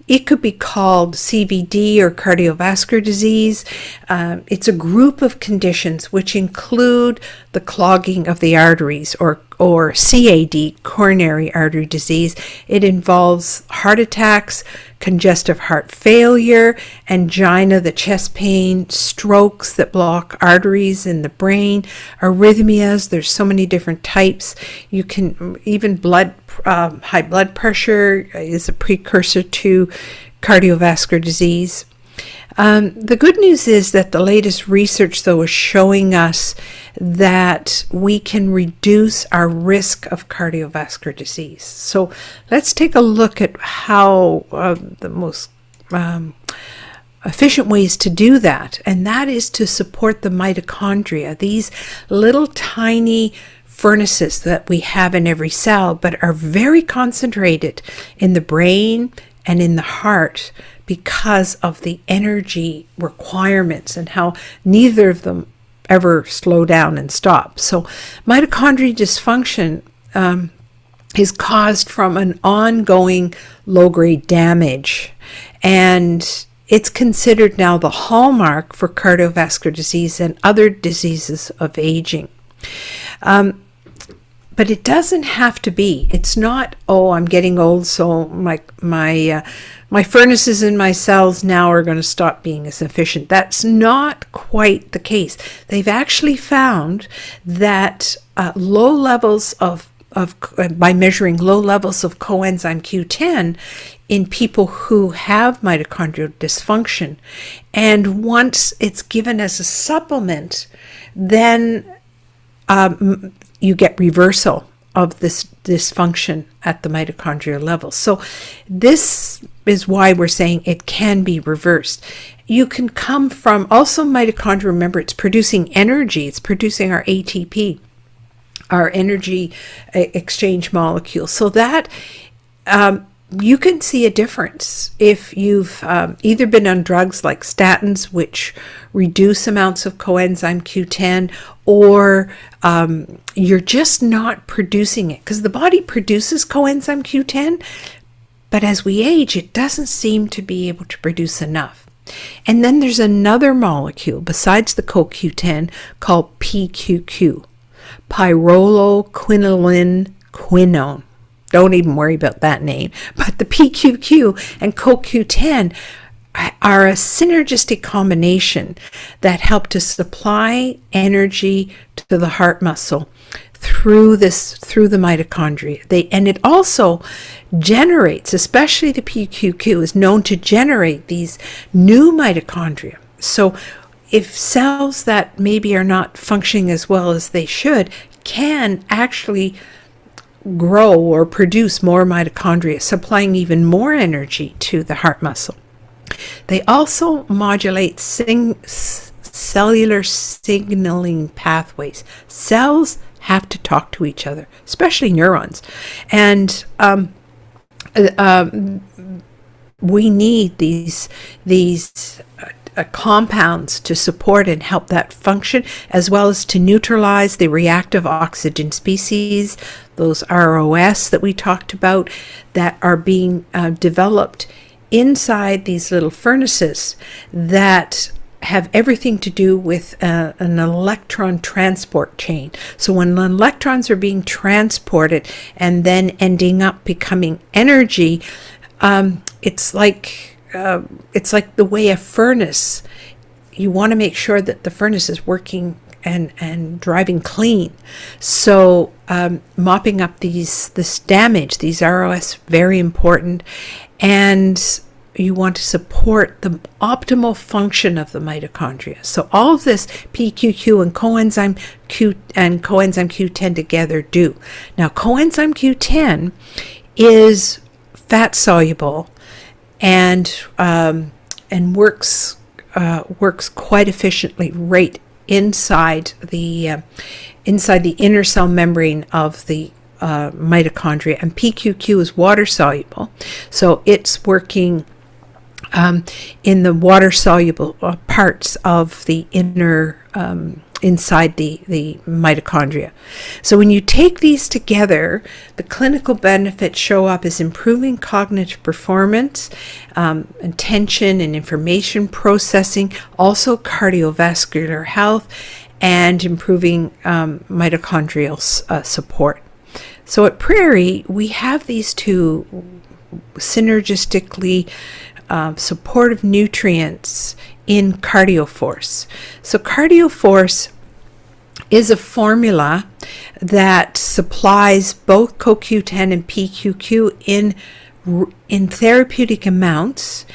It could be called CVD or cardiovascular disease. It's a group of conditions which include the clogging of the arteries, or CAD, coronary artery disease. It involves heart attacks, congestive heart failure, angina, the chest pain, strokes that block arteries in the brain, arrhythmias. There's so many different types. You can even high blood pressure is a precursor to cardiovascular disease. The good news is that the latest research, though, is showing us that we can reduce our risk of cardiovascular disease. So let's take a look at how the most efficient ways to do that, and that is to support the mitochondria, these little tiny furnaces that we have in every cell, but are very concentrated in the brain and in the heart because of the energy requirements and how neither of them ever slow down and stop. So mitochondrial dysfunction is caused from an ongoing low-grade damage, and it's considered now the hallmark for cardiovascular disease and other diseases of aging. But it doesn't have to be. It's not, oh, I'm getting old, so my furnaces and my cells now are going to stop being as efficient. That's not quite the case. They've actually found that low levels of by measuring low levels of coenzyme Q10 in people who have mitochondrial dysfunction, and once it's given as a supplement, then you get reversal of this dysfunction at the mitochondrial level. So this is why we're saying it can be reversed. You can come from also mitochondria. Remember, it's producing energy. It's producing our ATP, our energy exchange molecule. So that you can see a difference if you've either been on drugs like statins, which reduce amounts of coenzyme Q10, or you're just not producing it, because the body produces coenzyme Q10, but as we age, it doesn't seem to be able to produce enough. And then there's another molecule besides the CoQ10 called PQQ, pyrroloquinoline quinone. Don't even worry about that name. But the PQQ and CoQ10 are a synergistic combination that help to supply energy to the heart muscle through the mitochondria. And it also generates, especially the PQQ is known to generate these new mitochondria. So if cells that maybe are not functioning as well as they should can actually grow or produce more mitochondria, supplying even more energy to the heart muscle. They also modulate cellular signaling pathways. Cells have to talk to each other, especially neurons. And we need these compounds to support and help that function, as well as to neutralize the reactive oxygen species, those ROS that we talked about, that are being developed inside these little furnaces that have everything to do with an electron transport chain. So when electrons are being transported and then ending up becoming energy, it's like the way a furnace, you want to make sure that the furnace is working and driving clean. So mopping up this damage, these ROS, very important. And you want to support the optimal function of the mitochondria. So all of this PQQ and coenzyme Q10 together do. Now coenzyme Q10 is fat soluble and works quite efficiently right inside the inner cell membrane of the mitochondria, and PQQ is water soluble, so it's working in the water soluble parts of the inner inside the mitochondria. So when you take these together, the clinical benefits show up as improving cognitive performance, attention and information processing, also cardiovascular health, and improving mitochondrial support. So at Prairie, we have these two synergistically supportive nutrients in CardioForce. So CardioForce is a formula that supplies both CoQ10 and PQQ in therapeutic amounts,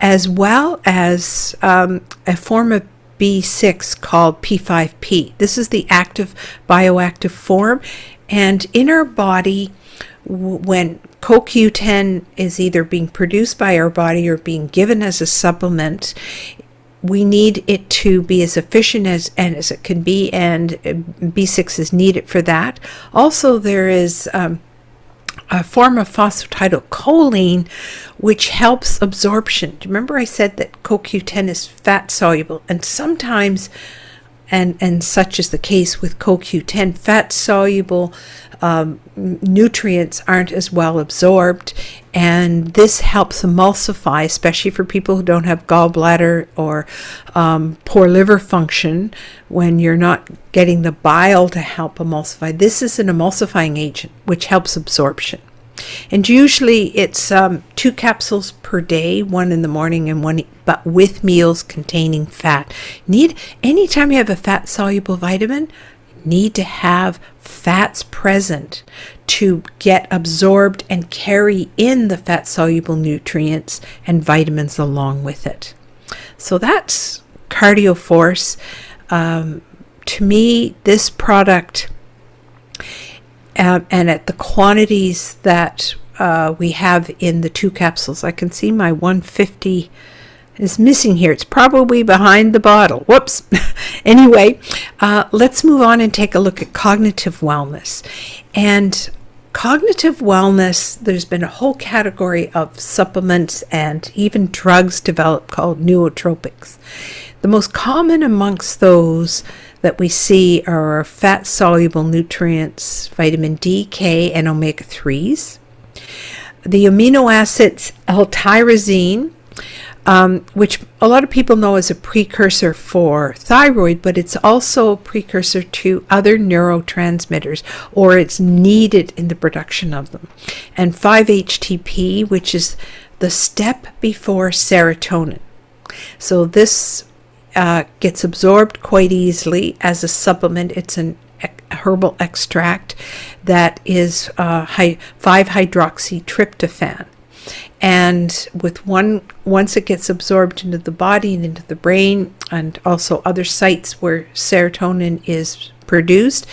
as well as a form of B6 called P5P. This is the active bioactive form, and in our body, when CoQ10 is either being produced by our body or being given as a supplement, we need it to be as efficient as it can be, and B6 is needed for that. Also, there is a form of phosphatidylcholine, which helps absorption. Do you remember I said that CoQ10 is fat soluble? And sometimes, and such is the case with CoQ10, fat soluble nutrients aren't as well absorbed, and this helps emulsify, especially for people who don't have gallbladder or poor liver function. When you're not getting the bile to help emulsify, this is an emulsifying agent which helps absorption. And usually it's 2 capsules per day, 1 in the morning and 1, but with meals containing fat. Anytime you have a fat soluble vitamin, need to have fats present to get absorbed and carry in the fat soluble nutrients and vitamins along with it. So that's Cardio Force. To me, this product, and at the quantities that we have in the 2 capsules, I can see my 150 is missing here. It's probably behind the bottle. Whoops. Anyway, let's move on and take a look at cognitive wellness. And cognitive wellness, there's been a whole category of supplements and even drugs developed called nootropics. The most common amongst those that we see are fat-soluble nutrients, vitamin D, K, and omega-3s. The amino acids L-tyrosine, which a lot of people know as a precursor for thyroid, but it's also a precursor to other neurotransmitters, or it's needed in the production of them. And 5-HTP, which is the step before serotonin. So this gets absorbed quite easily as a supplement. It's an herbal extract that is 5-hydroxytryptophan. And once it gets absorbed into the body and into the brain, and also other sites where serotonin is produced,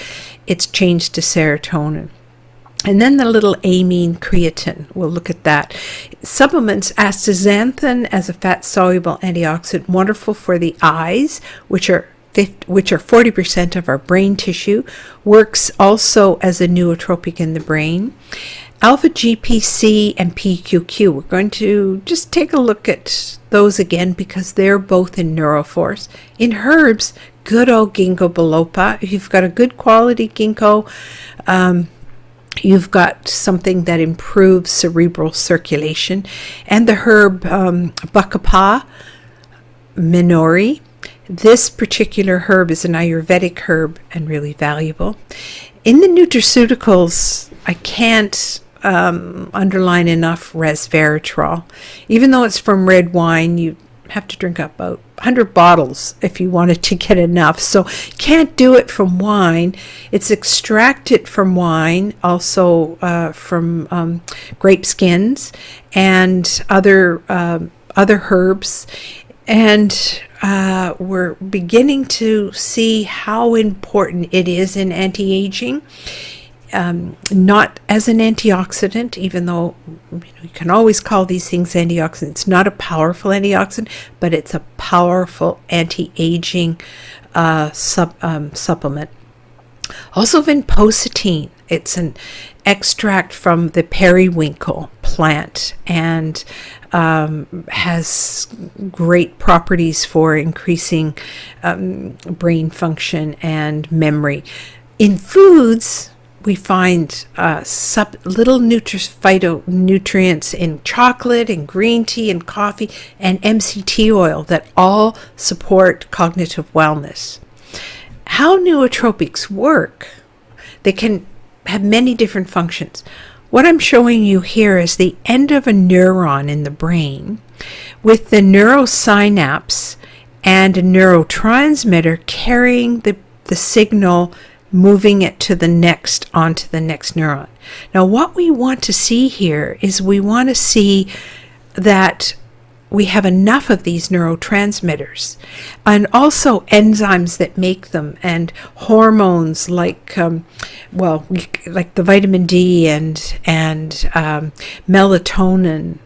it's changed to serotonin. And then the little amine creatine, we'll look at that. Supplements, astaxanthin as a fat-soluble antioxidant, wonderful for the eyes, which are 40% of our brain tissue, works also as a nootropic in the brain. Alpha GPC and PQQ, we're going to just take a look at those again because they're both in Neuroforce. In herbs, good old ginkgo biloba. If you've got a good quality ginkgo, you've got something that improves cerebral circulation. And the herb Bacapa minori. This particular herb is an Ayurvedic herb and really valuable. In the nutraceuticals, I can't underline enough resveratrol. Even though it's from red wine, you have to drink about 100 bottles if you wanted to get enough. So can't do it from wine. It's extracted from wine, also from grape skins and other herbs. And we're beginning to see how important it is in anti-aging. Not as an antioxidant, even though you can always call these things antioxidants. It's not a powerful antioxidant, but it's a powerful anti-aging supplement. Also vinpocetine. It's an extract from the periwinkle plant and has great properties for increasing brain function and memory. In foods, we find little phytonutrients in chocolate and green tea and coffee and MCT oil that all support cognitive wellness. How nootropics work? They can have many different functions. What I'm showing you here is the end of a neuron in the brain with the neurosynapse and a neurotransmitter carrying the signal, moving it onto the next neuron. Now, what we want to see here is we want to see that we have enough of these neurotransmitters and also enzymes that make them, and hormones like the vitamin D and melatonin.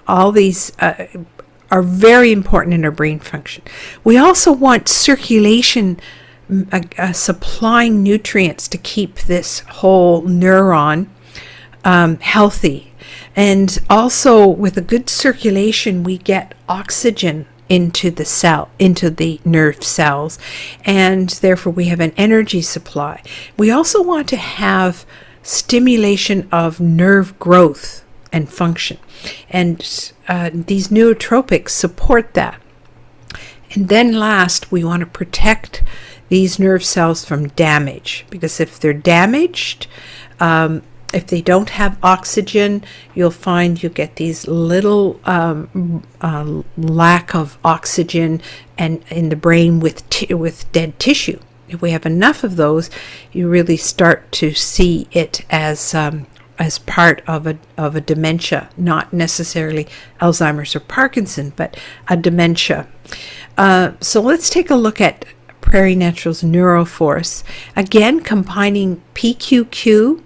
All these are very important in our brain function. We also want circulation supplying nutrients to keep this whole neuron healthy. And also with a good circulation, we get oxygen into the nerve cells, and therefore we have an energy supply. We also want to have stimulation of nerve growth and function, and these nootropics support that. And then last, we want to protect these nerve cells from damage, because if they're damaged, if they don't have oxygen, you'll find you get these little lack of oxygen and in the brain with dead tissue. If we have enough of those, you really start to see it as part of a dementia, not necessarily Alzheimer's or Parkinson, but a dementia. So let's take a look at Prairie Naturals Neuroforce. Again, combining PQQ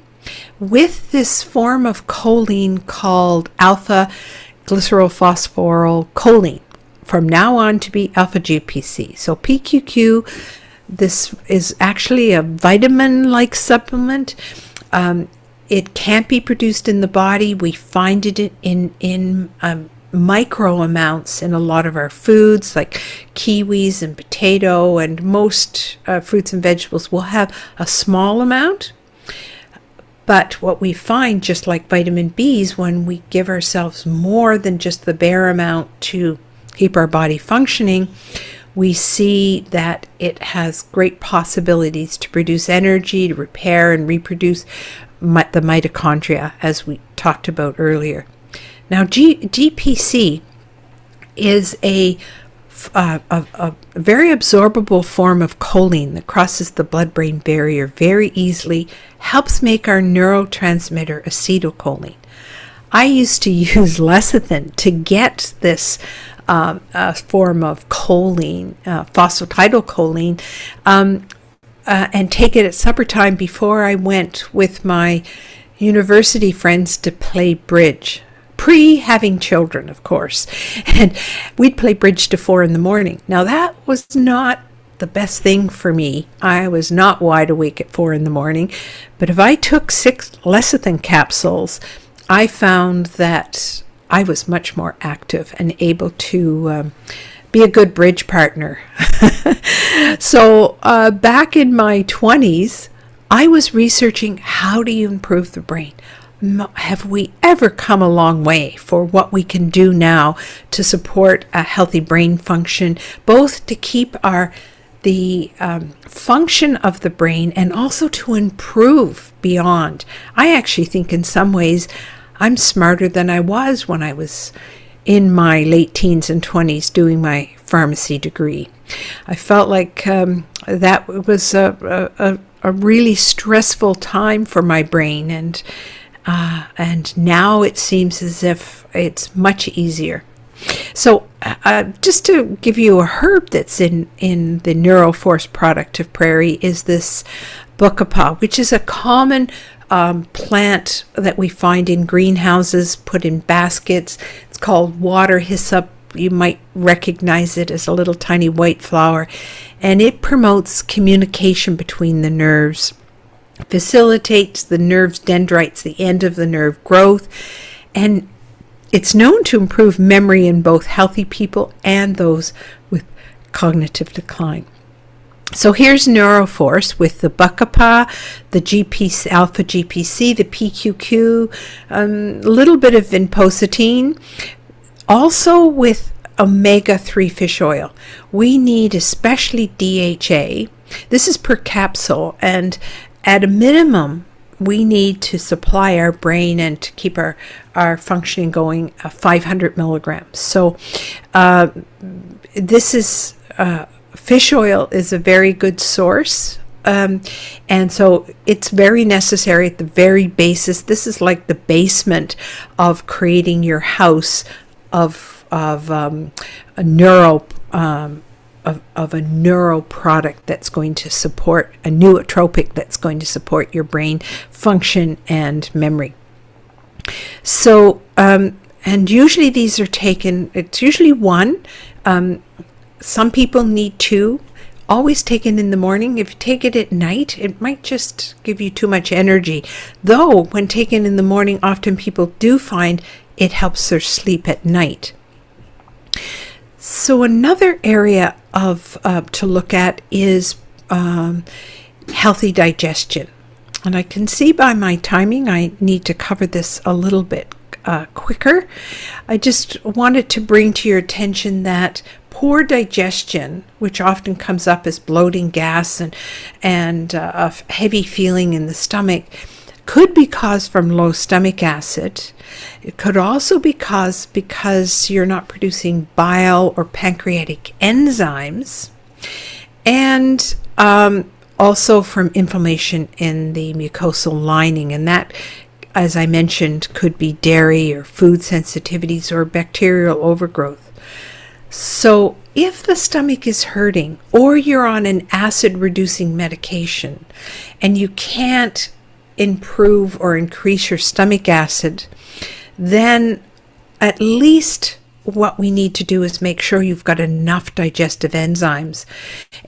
with this form of choline called alpha glycerylphosphoryl choline, from now on to be alpha GPC. So PQQ, this is actually a vitamin-like supplement. It can't be produced in the body. We find it in micro amounts in a lot of our foods, like kiwis and potato, and most fruits and vegetables will have a small amount. But what we find, just like vitamin B's, when we give ourselves more than just the bare amount to keep our body functioning, we see that it has great possibilities to produce energy, to repair and reproduce the mitochondria, as we talked about earlier. Now, GPC is a very absorbable form of choline that crosses the blood-brain barrier very easily, helps make our neurotransmitter acetylcholine. I used to use lecithin to get this form of choline, phosphatidylcholine, and take it at supper time before I went with my university friends to play bridge. Pre-having children, of course. And we'd play bridge to 4 a.m. Now, that was not the best thing for me. I was not wide awake at 4 a.m. But if I took 6 lecithin capsules, I found that I was much more active and able to be a good bridge partner. So back in my 20s, I was researching, how do you improve the brain? Have we ever come a long way for what we can do now to support a healthy brain function, both to keep the function of the brain and also to improve beyond? I actually think in some ways I'm smarter than I was when I was in my late teens and 20s doing my pharmacy degree. I felt like that was a really stressful time for my brain, and now it seems as if it's much easier. So just to give you a herb that's in the Neuroforce product of Prairie is this bucapa, which is a common plant that we find in greenhouses, put in baskets. It's called water hyssop. You might recognize it as a little tiny white flower, and it promotes communication between the nerves, facilitates the nerve's dendrites, the end of the nerve growth, and it's known to improve memory in both healthy people and those with cognitive decline. So here's Neuroforce with the bucapa, the GPC, alpha GPC, the PQQ, a little bit of vinpocetine, also with omega-3 fish oil. We need especially DHA. This is per capsule, and at a minimum, we need to supply our brain and to keep our functioning going 500 milligrams. So this is fish oil is a very good source. And so it's very necessary at the very basis. This is like the basement of creating your house of a neuro product that's going to support a nootropic that's going to support your brain function and memory. So and usually these are taken. It's usually one. Some people need 2. always taken in the morning. If you take it at night, it might just give you too much energy. Though, when taken in the morning, often people do find it helps their sleep at night. So another area of to look at is healthy digestion. And I can see by my timing I need to cover this a little bit quicker. I just wanted to bring to your attention that poor digestion, which often comes up as bloating, gas, and a heavy feeling in the stomach, could be caused from low stomach acid. It could also be caused because you're not producing bile or pancreatic enzymes, and also from inflammation in the mucosal lining. And that, as I mentioned, could be dairy or food sensitivities or bacterial overgrowth. So if the stomach is hurting or you're on an acid-reducing medication and you can't improve or increase your stomach acid, then at least what we need to do is make sure you've got enough digestive enzymes.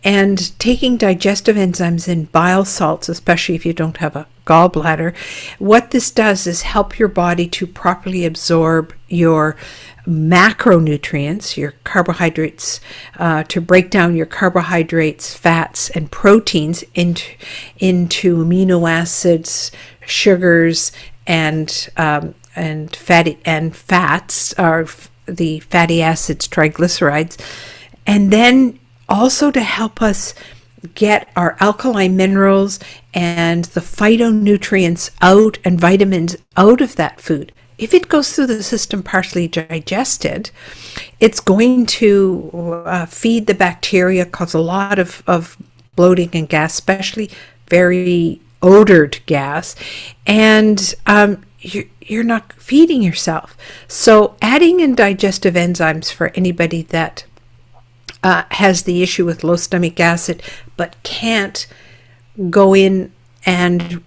And taking digestive enzymes in bile salts, especially if you don't have a gallbladder, what this does is help your body to properly absorb your macronutrients, your carbohydrates, to break down your carbohydrates, fats, and proteins into amino acids, sugars, and fats, or the fatty acids, triglycerides, and then also to help us get our alkaline minerals and the phytonutrients out and vitamins out of that food. If it goes through the system partially digested, it's going to feed the bacteria, cause a lot of bloating and gas, especially very odored gas, and you're not feeding yourself. So adding in digestive enzymes for anybody that has the issue with low stomach acid but can't go in and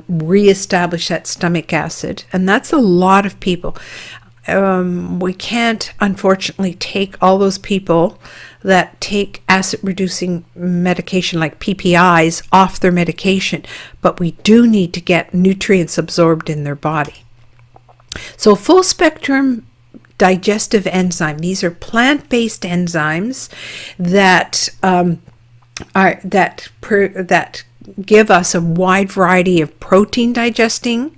reestablish that stomach acid, and that's a lot of people. We can't, unfortunately, take all those people that take acid-reducing medication like PPIs off their medication, but we do need to get nutrients absorbed in their body. So full-spectrum digestive enzyme, these are plant-based enzymes that that give us a wide variety of protein digesting,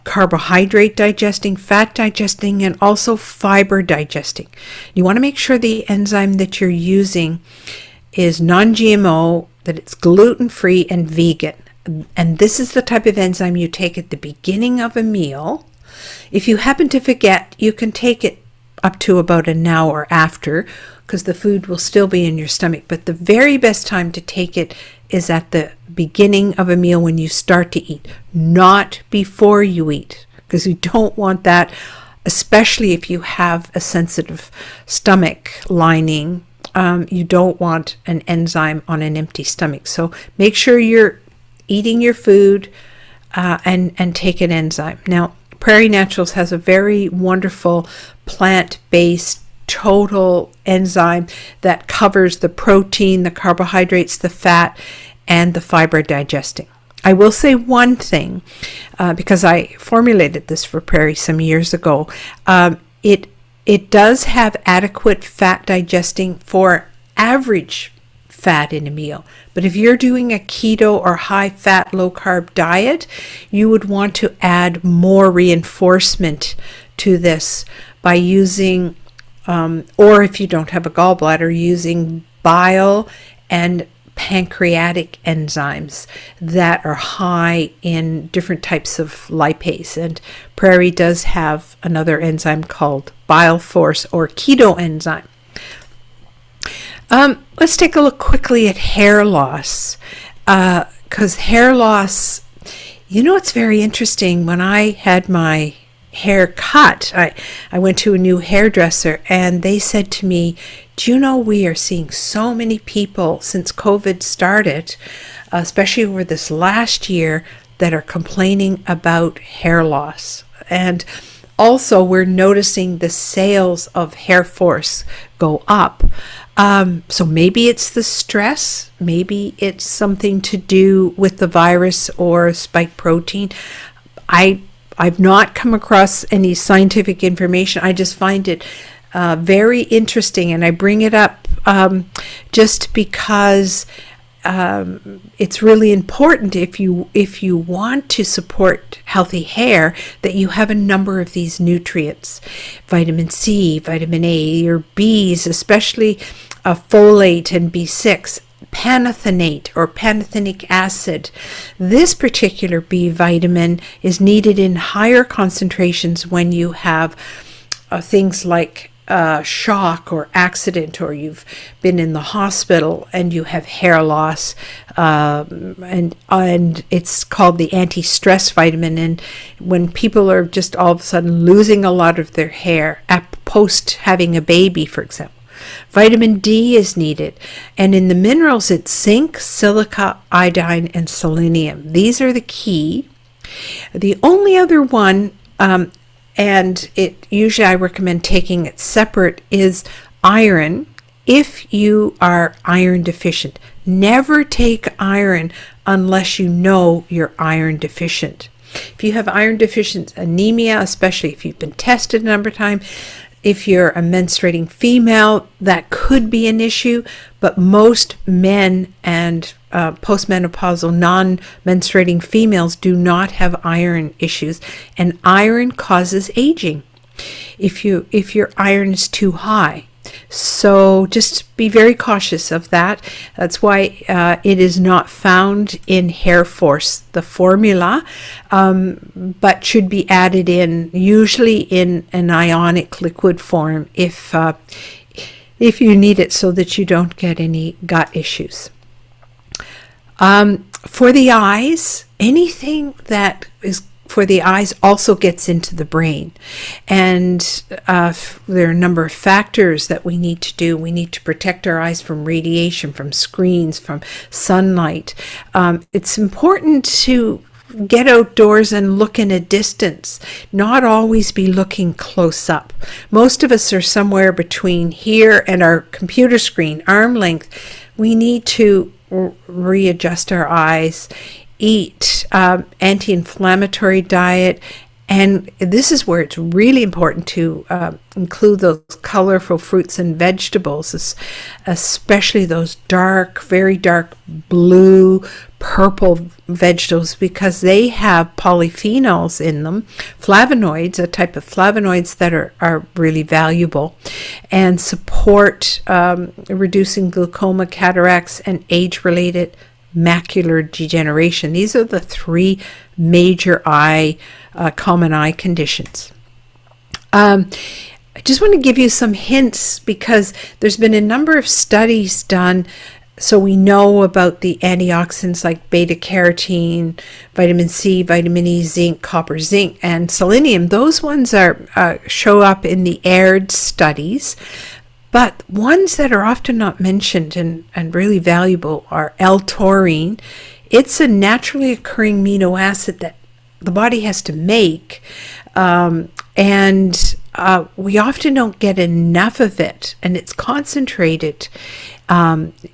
carbohydrate digesting, fat digesting, and also fiber digesting. You want to make sure the enzyme that you're using is non-GMO, that it's gluten-free and vegan. And this is the type of enzyme you take at the beginning of a meal. If you happen to forget, you can take it up to about an hour after, because the food will still be in your stomach. But the very best time to take it is at the beginning of a meal when you start to eat, not before you eat, because you don't want that, especially if you have a sensitive stomach lining. You don't want an enzyme on an empty stomach. So make sure you're eating your food and take an enzyme. Now, Prairie Naturals has a very wonderful plant-based total enzyme that covers the protein, the carbohydrates, the fat, and the fiber digesting. I will say one thing, because I formulated this for Prairie some years ago. It does have adequate fat digesting for average fat in a meal. But if you're doing a keto or high fat, low carb diet, you would want to add more reinforcement to this by using, or if you don't have a gallbladder, using bile and pancreatic enzymes that are high in different types of lipase. And Prairie does have another enzyme called Bile Force or keto enzyme. Let's take a look quickly at hair loss, because hair loss, it's very interesting. When I had my hair cut, I went to a new hairdresser and they said to me, do you know we are seeing so many people since COVID started, especially over this last year, that are complaining about hair loss. And Also, we're noticing the sales of hair force go up. So maybe it's the stress, maybe it's something to do with the virus or spike protein. I've not come across any scientific information. I just find it very interesting, and I bring it up just because it's really important if you want to support healthy hair that you have a number of these nutrients: vitamin C, vitamin A, your B's, especially folate and B6, panthenate or pantothenic acid. This particular B vitamin is needed in higher concentrations when you have things like shock or accident, or you've been in the hospital and you have hair loss, and it's called the anti-stress vitamin. And when people are just all of a sudden losing a lot of their hair post having a baby, for example, vitamin D is needed. And in the minerals, it's zinc, silica, iodine, and selenium. These are the key. The only other one, and it usually I recommend taking it separate, is iron. If you are iron deficient, never take iron unless you know you're iron deficient. If you have iron deficient anemia, especially if you've been tested a number of times, if you're a menstruating female, that could be an issue, but most men and postmenopausal non-menstruating females do not have iron issues, and iron causes aging if your iron is too high. So just be very cautious of that. That's why it is not found in Hair Force, the formula, but should be added in, usually in an ionic liquid form if you need it, so that you don't get any gut issues. For the eyes, anything that is for the eyes also gets into the brain. And there are a number of factors that we need to do. We need to protect our eyes from radiation, from screens, from sunlight. It's important to get outdoors and look in a distance, not always be looking close up. Most of us are somewhere between here and our computer screen, arm length. We need to readjust our eyes, eat anti-inflammatory diet, and this is where it's really important to include those colorful fruits and vegetables, especially those dark, very dark blue, purple vegetables, because they have polyphenols in them, flavonoids, a type of flavonoids that are really valuable and support reducing glaucoma, cataracts, and age-related macular degeneration. These are the three major common eye conditions. I just want to give you some hints, because there's been a number of studies done, so we know about the antioxidants like beta carotene, vitamin C, vitamin E, zinc, copper, zinc, and selenium. Those ones show up in the AIRED studies. But ones that are often not mentioned and really valuable are L-taurine. It's a naturally occurring amino acid that the body has to make, and we often don't get enough of it, and it's concentrated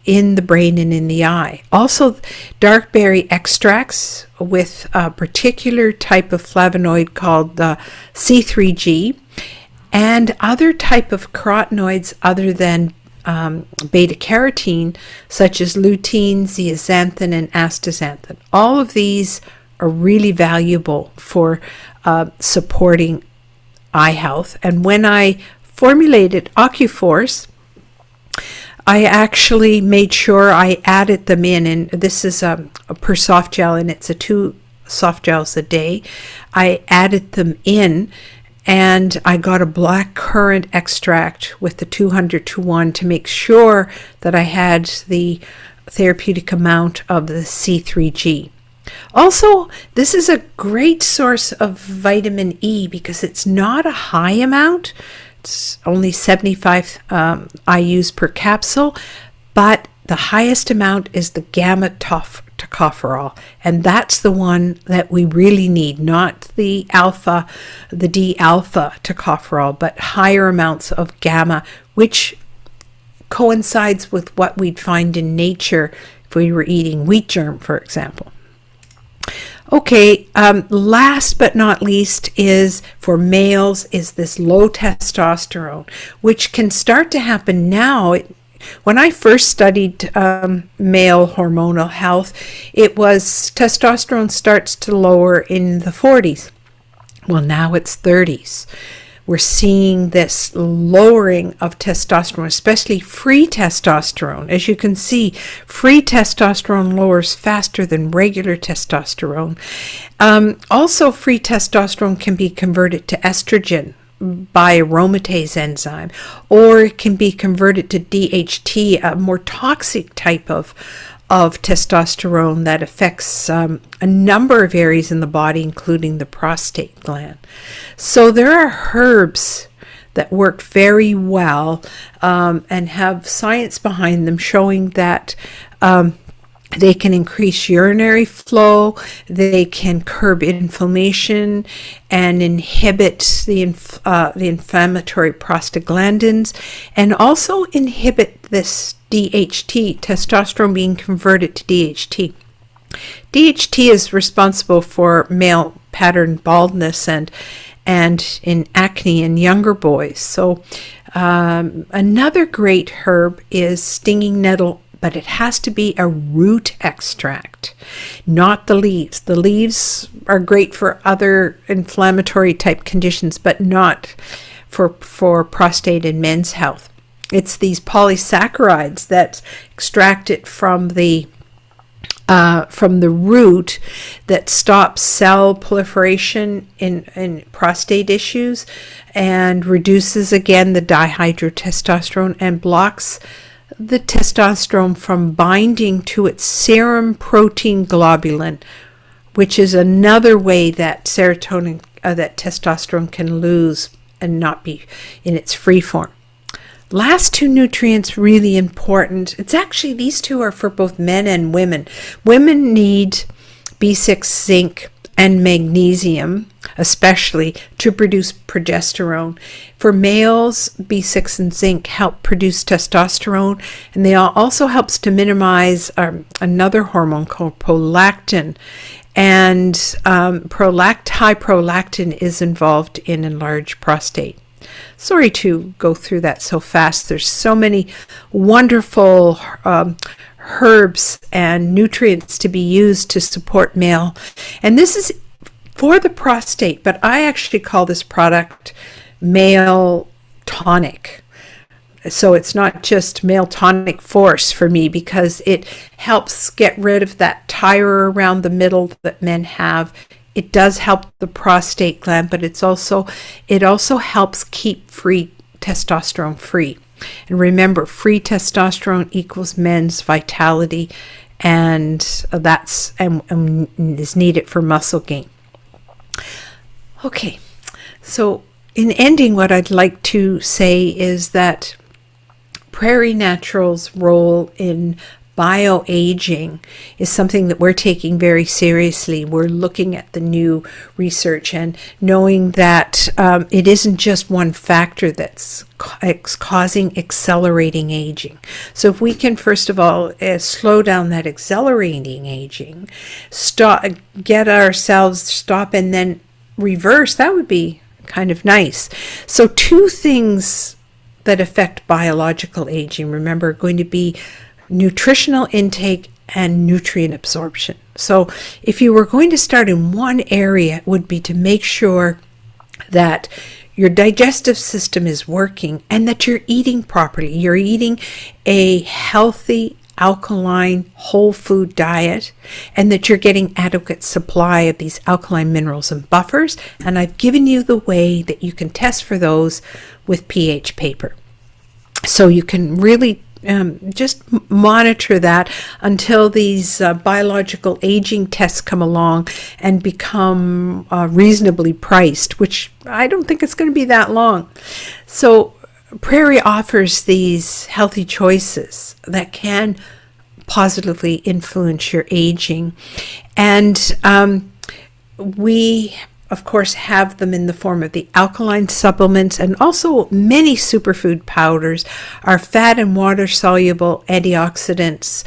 in the brain and in the eye. Also, dark berry extracts with a particular type of flavonoid called the C3G, and other type of carotenoids other than beta carotene, such as lutein, zeaxanthin, and astaxanthin. All of these are really valuable for supporting eye health. And when I formulated OcuForce, I actually made sure I added them in, and this is a per soft gel, and it's 2 soft gels a day. I added them in, and I got a black currant extract with the 200-to-1 to make sure that I had the therapeutic amount of the C3G. Also, this is a great source of vitamin E because it's not a high amount. It's only 75 IUs per capsule, but the highest amount is the gamma tocopherol, and that's the one that we really need, not the alpha, the D alpha tocopherol, but higher amounts of gamma, which coincides with what we'd find in nature if we were eating wheat germ, for example. Okay, last but not least is for males is this low testosterone, which can start to happen now. When I first studied male hormonal health, it was testosterone starts to lower in the 40s. Well, now it's 30s. We're seeing this lowering of testosterone, especially free testosterone. As you can see, free testosterone lowers faster than regular testosterone. Also, free testosterone can be converted to estrogen by aromatase enzyme, or it can be converted to DHT, a more toxic type of testosterone that affects a number of areas in the body, including the prostate gland. So there are herbs that work very well and have science behind them showing that they can increase urinary flow, they can curb inflammation and inhibit the inflammatory prostaglandins, and also inhibit this DHT, testosterone being converted to DHT. DHT is responsible for male pattern baldness and in acne in younger boys. So another great herb is stinging nettle, but it has to be a root extract, not the leaves. The leaves are great for other inflammatory type conditions, but not for prostate and men's health. It's these polysaccharides that extract it from the root that stops cell proliferation in prostate issues and reduces again the dihydrotestosterone and blocks the testosterone from binding to its serum protein globulin, which is another way that serotonin, that testosterone can lose and not be in its free form. Last two nutrients really important. It's actually, these two are for both men and women. Women need B6, zinc, and magnesium, especially to produce progesterone. For males, B6 and zinc help produce testosterone, and they also helps to minimize another hormone called prolactin. And high prolactin is involved in enlarged prostate. Sorry to go through that so fast. There's so many wonderful herbs and nutrients to be used to support male. And this is for the prostate, but I actually call this product male tonic. So it's not just male tonic force for me, because it helps get rid of that tire around the middle that men have. It does help the prostate gland, but it also helps keep free testosterone free. And remember, free testosterone equals men's vitality, and that's and is needed for muscle gain. Okay, so in ending, what I'd like to say is that Prairie Naturals' role in bioaging is something that we're taking very seriously. We're looking at the new research and knowing that it isn't just one factor that's causing accelerating aging. So if we can, first of all, slow down that accelerating aging, stop and then reverse, that would be kind of nice. So two things that affect biological aging, remember, are going to be nutritional intake and nutrient absorption. So if you were going to start in one area, it would be to make sure that your digestive system is working and that you're eating properly. You're eating a healthy, alkaline, whole food diet, and that you're getting adequate supply of these alkaline minerals and buffers. And I've given you the way that you can test for those with pH paper. So you can really just monitor that until these biological aging tests come along and become reasonably priced, which I don't think it's going to be that long. So Prairie offers these healthy choices that can positively influence your aging. And we, of course, have them in the form of the alkaline supplements and also many superfood powders, our fat and water soluble antioxidants,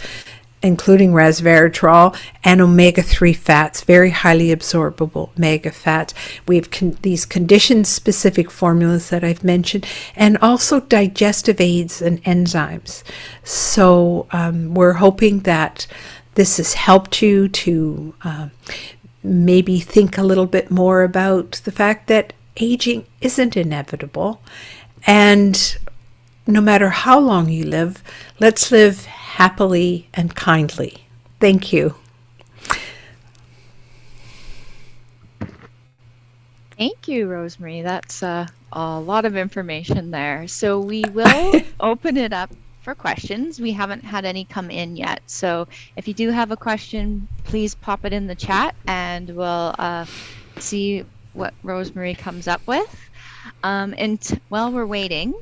including resveratrol and omega-3 fats, very highly absorbable omega fats. We have these condition-specific formulas that I've mentioned, and also digestive aids and enzymes. So we're hoping that this has helped you to maybe think a little bit more about the fact that aging isn't inevitable. And no matter how long you live, let's live happily and kindly. Thank you. Thank you, RoseMarie. That's a lot of information there. So we will open it up for questions. We haven't had any come in yet. So if you do have a question, please pop it in the chat and we'll see what RoseMarie comes up with. And while we're waiting,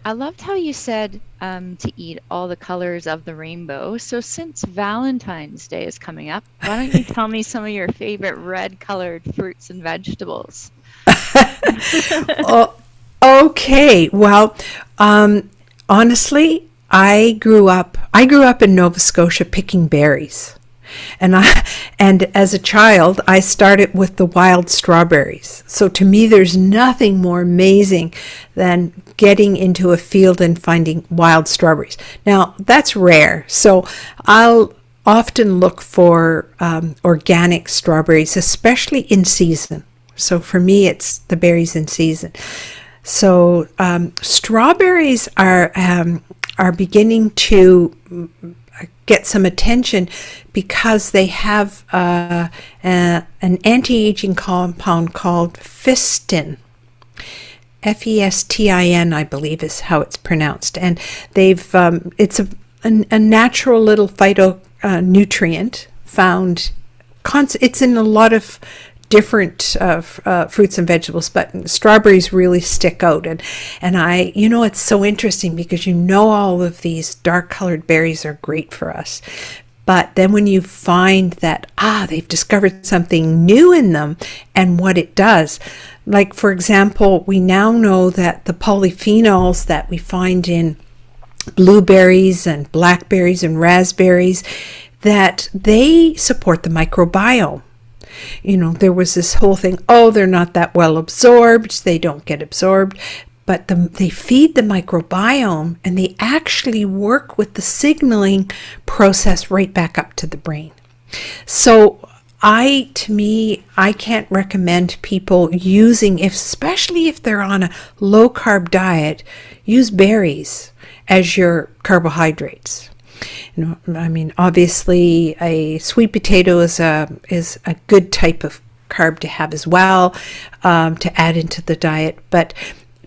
I loved how you said to eat all the colors of the rainbow. So since Valentine's Day is coming up, why don't you tell me some of your favorite red colored fruits and vegetables? Oh, okay. Well, honestly, I grew up in Nova Scotia picking berries. And as a child, I started with the wild strawberries. So to me, there's nothing more amazing than getting into a field and finding wild strawberries. Now, that's rare. So I'll often look for organic strawberries, especially in season. So for me, it's the berries in season. So strawberries are beginning to get some attention because they have an anti-aging compound called fistin. Festin, I believe, is how it's pronounced, and they've it's a natural little phytonutrient found. It's in a lot of different fruits and vegetables, but strawberries really stick out. And it's so interesting because all of these dark colored berries are great for us. But then when you find that, they've discovered something new in them and what it does, like for example, we now know that the polyphenols that we find in blueberries and blackberries and raspberries, that they support the microbiome. There was this whole thing, they're not that well absorbed, they don't get absorbed, but they feed the microbiome and they actually work with the signaling process right back up to the brain. So I can't recommend people using, especially if they're on a low carb diet, use berries as your carbohydrates. Obviously a sweet potato is a good type of carb to have as well, to add into the diet. But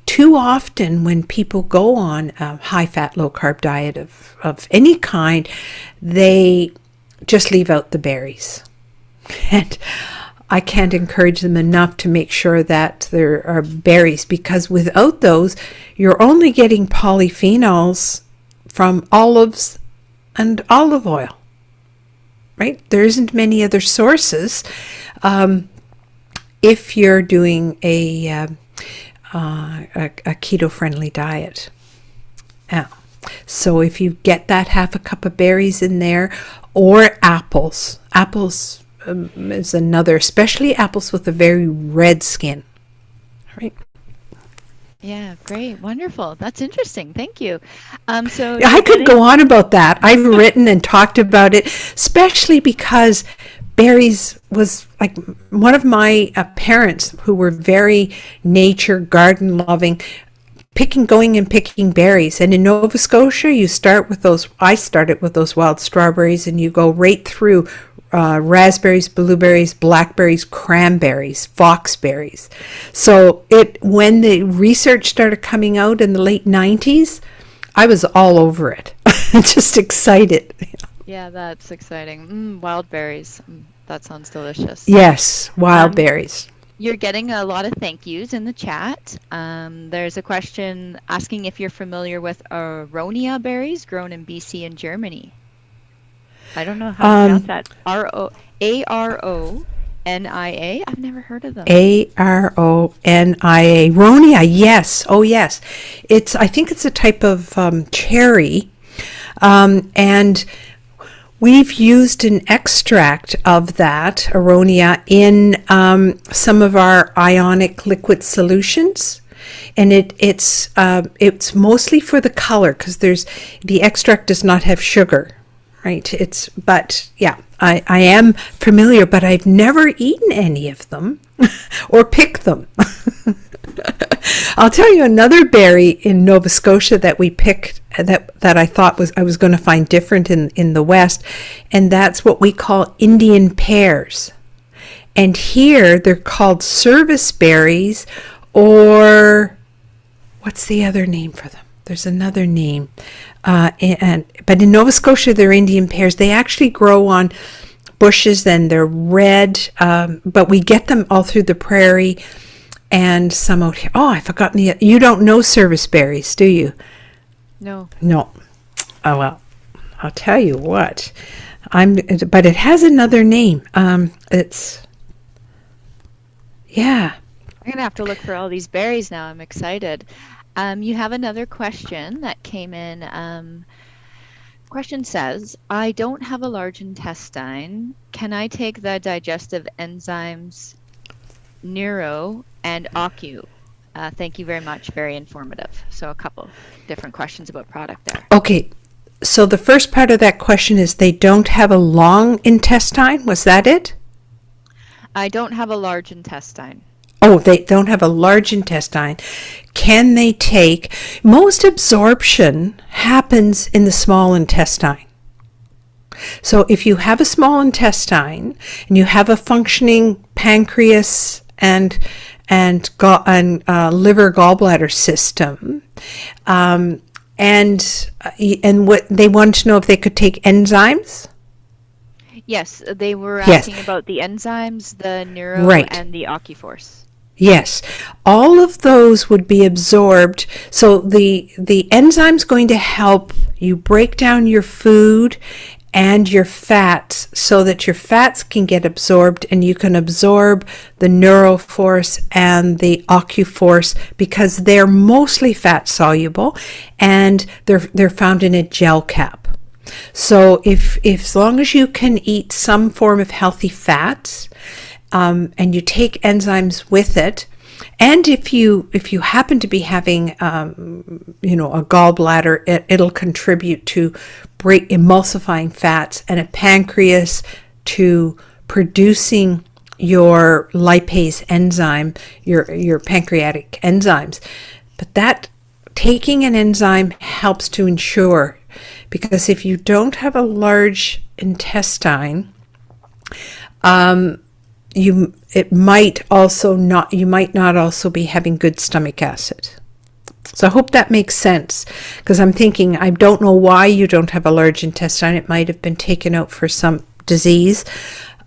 too often when people go on a high fat, low carb diet of any kind, they just leave out the berries. And I can't encourage them enough to make sure that there are berries, because without those, you're only getting polyphenols from olives and olive oil, right? There isn't many other sources if you're doing a keto-friendly diet. So if you get that half a cup of berries in there, or apples is another, especially apples with a very red skin, right? Yeah, great. Wonderful. That's interesting. Thank you. So I could go on about that. I've written and talked about it, especially because berries was like one of my parents who were very nature garden loving, going and picking berries. And in Nova Scotia, I started with those wild strawberries, and you go right through raspberries, blueberries, blackberries, cranberries, foxberries. So when the research started coming out in the late 90s, I was all over it. Just excited. Yeah, that's exciting. Wild berries. That sounds delicious. Yes, wild berries. You're getting a lot of thank yous in the chat. There's a question asking if you're familiar with aronia berries grown in BC and Germany. I don't know how to pronounce that. Aronia. I've never heard of them. Aronia. Ronia, yes. Oh, yes. I think it's a type of cherry. And we've used an extract of that, Aronia, in some of our ionic liquid solutions. And it's mostly for the color, because the extract does not have sugar, right? But yeah, I am familiar, but I've never eaten any of them or picked them. I'll tell you another berry in Nova Scotia that we picked that I thought I was going to find different in the West, and that's what we call Indian pears. And here they're called service berries, or what's the other name for them? There's another name. But in Nova Scotia, they're Indian pears. They actually grow on bushes, and they're red, but we get them all through the prairie and some out here. Oh, I've forgotten you don't know service berries, do you? No. No. Oh, well, I'll tell you what. But it has another name. Yeah. I'm going to have to look for all these berries now. I'm excited. You have another question that came in. Question says, I don't have a large intestine. Can I take the digestive enzymes Neuro and Ocu? Thank you very much. Very informative. So a couple different questions about product there. Okay. So the first part of that question is they don't have a long intestine. Was that it? I don't have a large intestine. Oh, they don't have a large intestine. Can they take... Most absorption happens in the small intestine. So if you have a small intestine and you have a functioning pancreas and liver gallbladder system, and what they wanted to know if they could take enzymes. Yes, they were asking about the enzymes, the Neuro, and the OcuForce. Yes, all of those would be absorbed. So the enzyme's going to help you break down your food and your fats so that your fats can get absorbed, and you can absorb the NeuroForce and the OcuForce because they're mostly fat soluble and they're found in a gel cap. So if as long as you can eat some form of healthy fats, and you take enzymes with it, and if you happen to be having a gallbladder, it'll contribute to emulsifying fats, and a pancreas to producing your lipase enzyme, your pancreatic enzymes. But that taking an enzyme helps to ensure, because if you don't have a large intestine, you might not also be having good stomach acid. So I hope that makes sense, because I'm thinking, I don't know why you don't have a large intestine. It might have been taken out for some disease.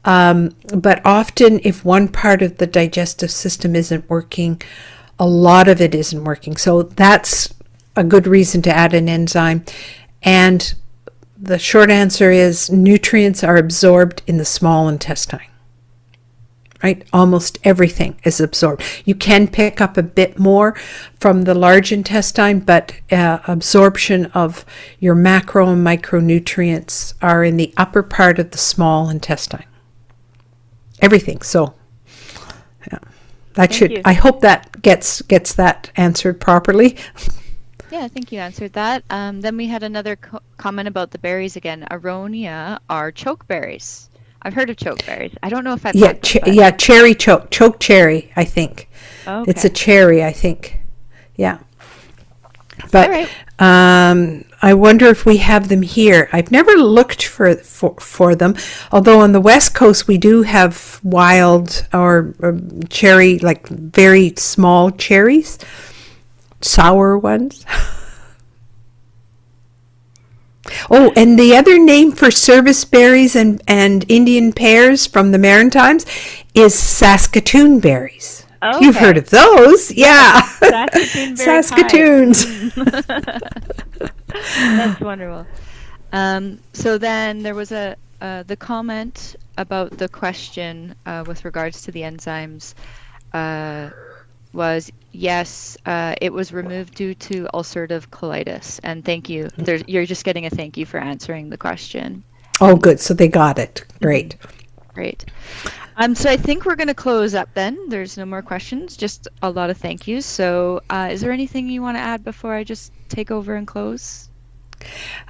But often if one part of the digestive system isn't working, a lot of it isn't working. So that's a good reason to add an enzyme. And the short answer is nutrients are absorbed in the small intestine. Right? Almost everything is absorbed. You can pick up a bit more from the large intestine, but absorption of your macro and micronutrients are in the upper part of the small intestine. Everything. So, yeah, I hope that gets that answered properly. Yeah, I think you answered that. Then we had another comment about the berries again. Aronia are chokeberries. I've heard of chokeberries. I don't know if I've had them, cherry choke cherry, I think. Oh, okay. It's a cherry, I think. Yeah. But right. I wonder if we have them here. I've never looked for them, although on the West Coast we do have wild or cherry, like very small cherries, sour ones. Oh, and the other name for service berries and Indian pears from the Maritimes is Saskatoon berries. Oh, okay. You've heard of those? Yeah. Saskatoons. Saskatoons. That's wonderful. So then there was the comment about the question with regards to the enzymes uh, was yes, it was removed due to ulcerative colitis. And thank you. You're just getting a thank you for answering the question. Oh, good. So they got it. Mhm. Great. Great. So I think we're going to close up then. There's no more questions, just a lot of thank yous. So is there anything you want to add before I just take over and close?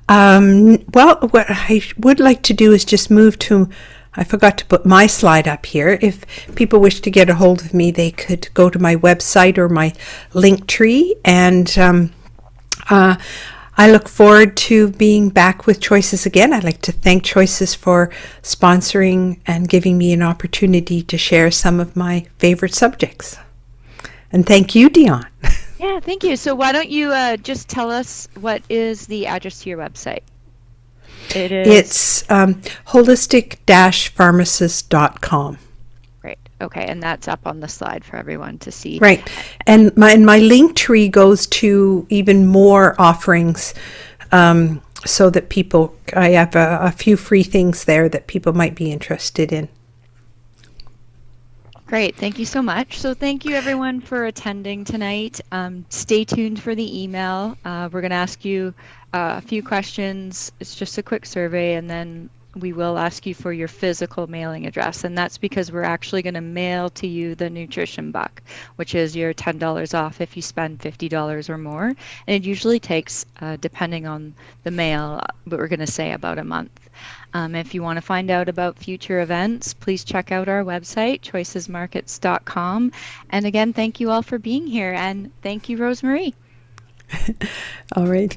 Well, what I would like to do is just move to. I forgot to put my slide up here. If people wish to get a hold of me, they could go to my website or my link tree. And I look forward to being back with Choices again. I'd like to thank Choices for sponsoring and giving me an opportunity to share some of my favorite subjects. And thank you, Dion. Yeah, thank you. So why don't you just tell us what is the address to your website? It is It's holistic-pharmacist.com. great. Okay, and that's up on the slide for everyone to see. Right. And my link tree goes to even more offerings, so that people, I have a few free things there that people might be interested in. Great. Thank you so much. So thank you everyone for attending tonight. Stay tuned for the email. We're going to ask you a few questions. It's just a quick survey, and then we will ask you for your physical mailing address. And that's because we're actually going to mail to you the nutrition buck, which is your $10 off if you spend $50 or more. And it usually takes, depending on the mail, but we're going to say about a month. If you want to find out about future events, please check out our website, choicesmarkets.com. And again, thank you all for being here. And thank you, RoseMarie. All right.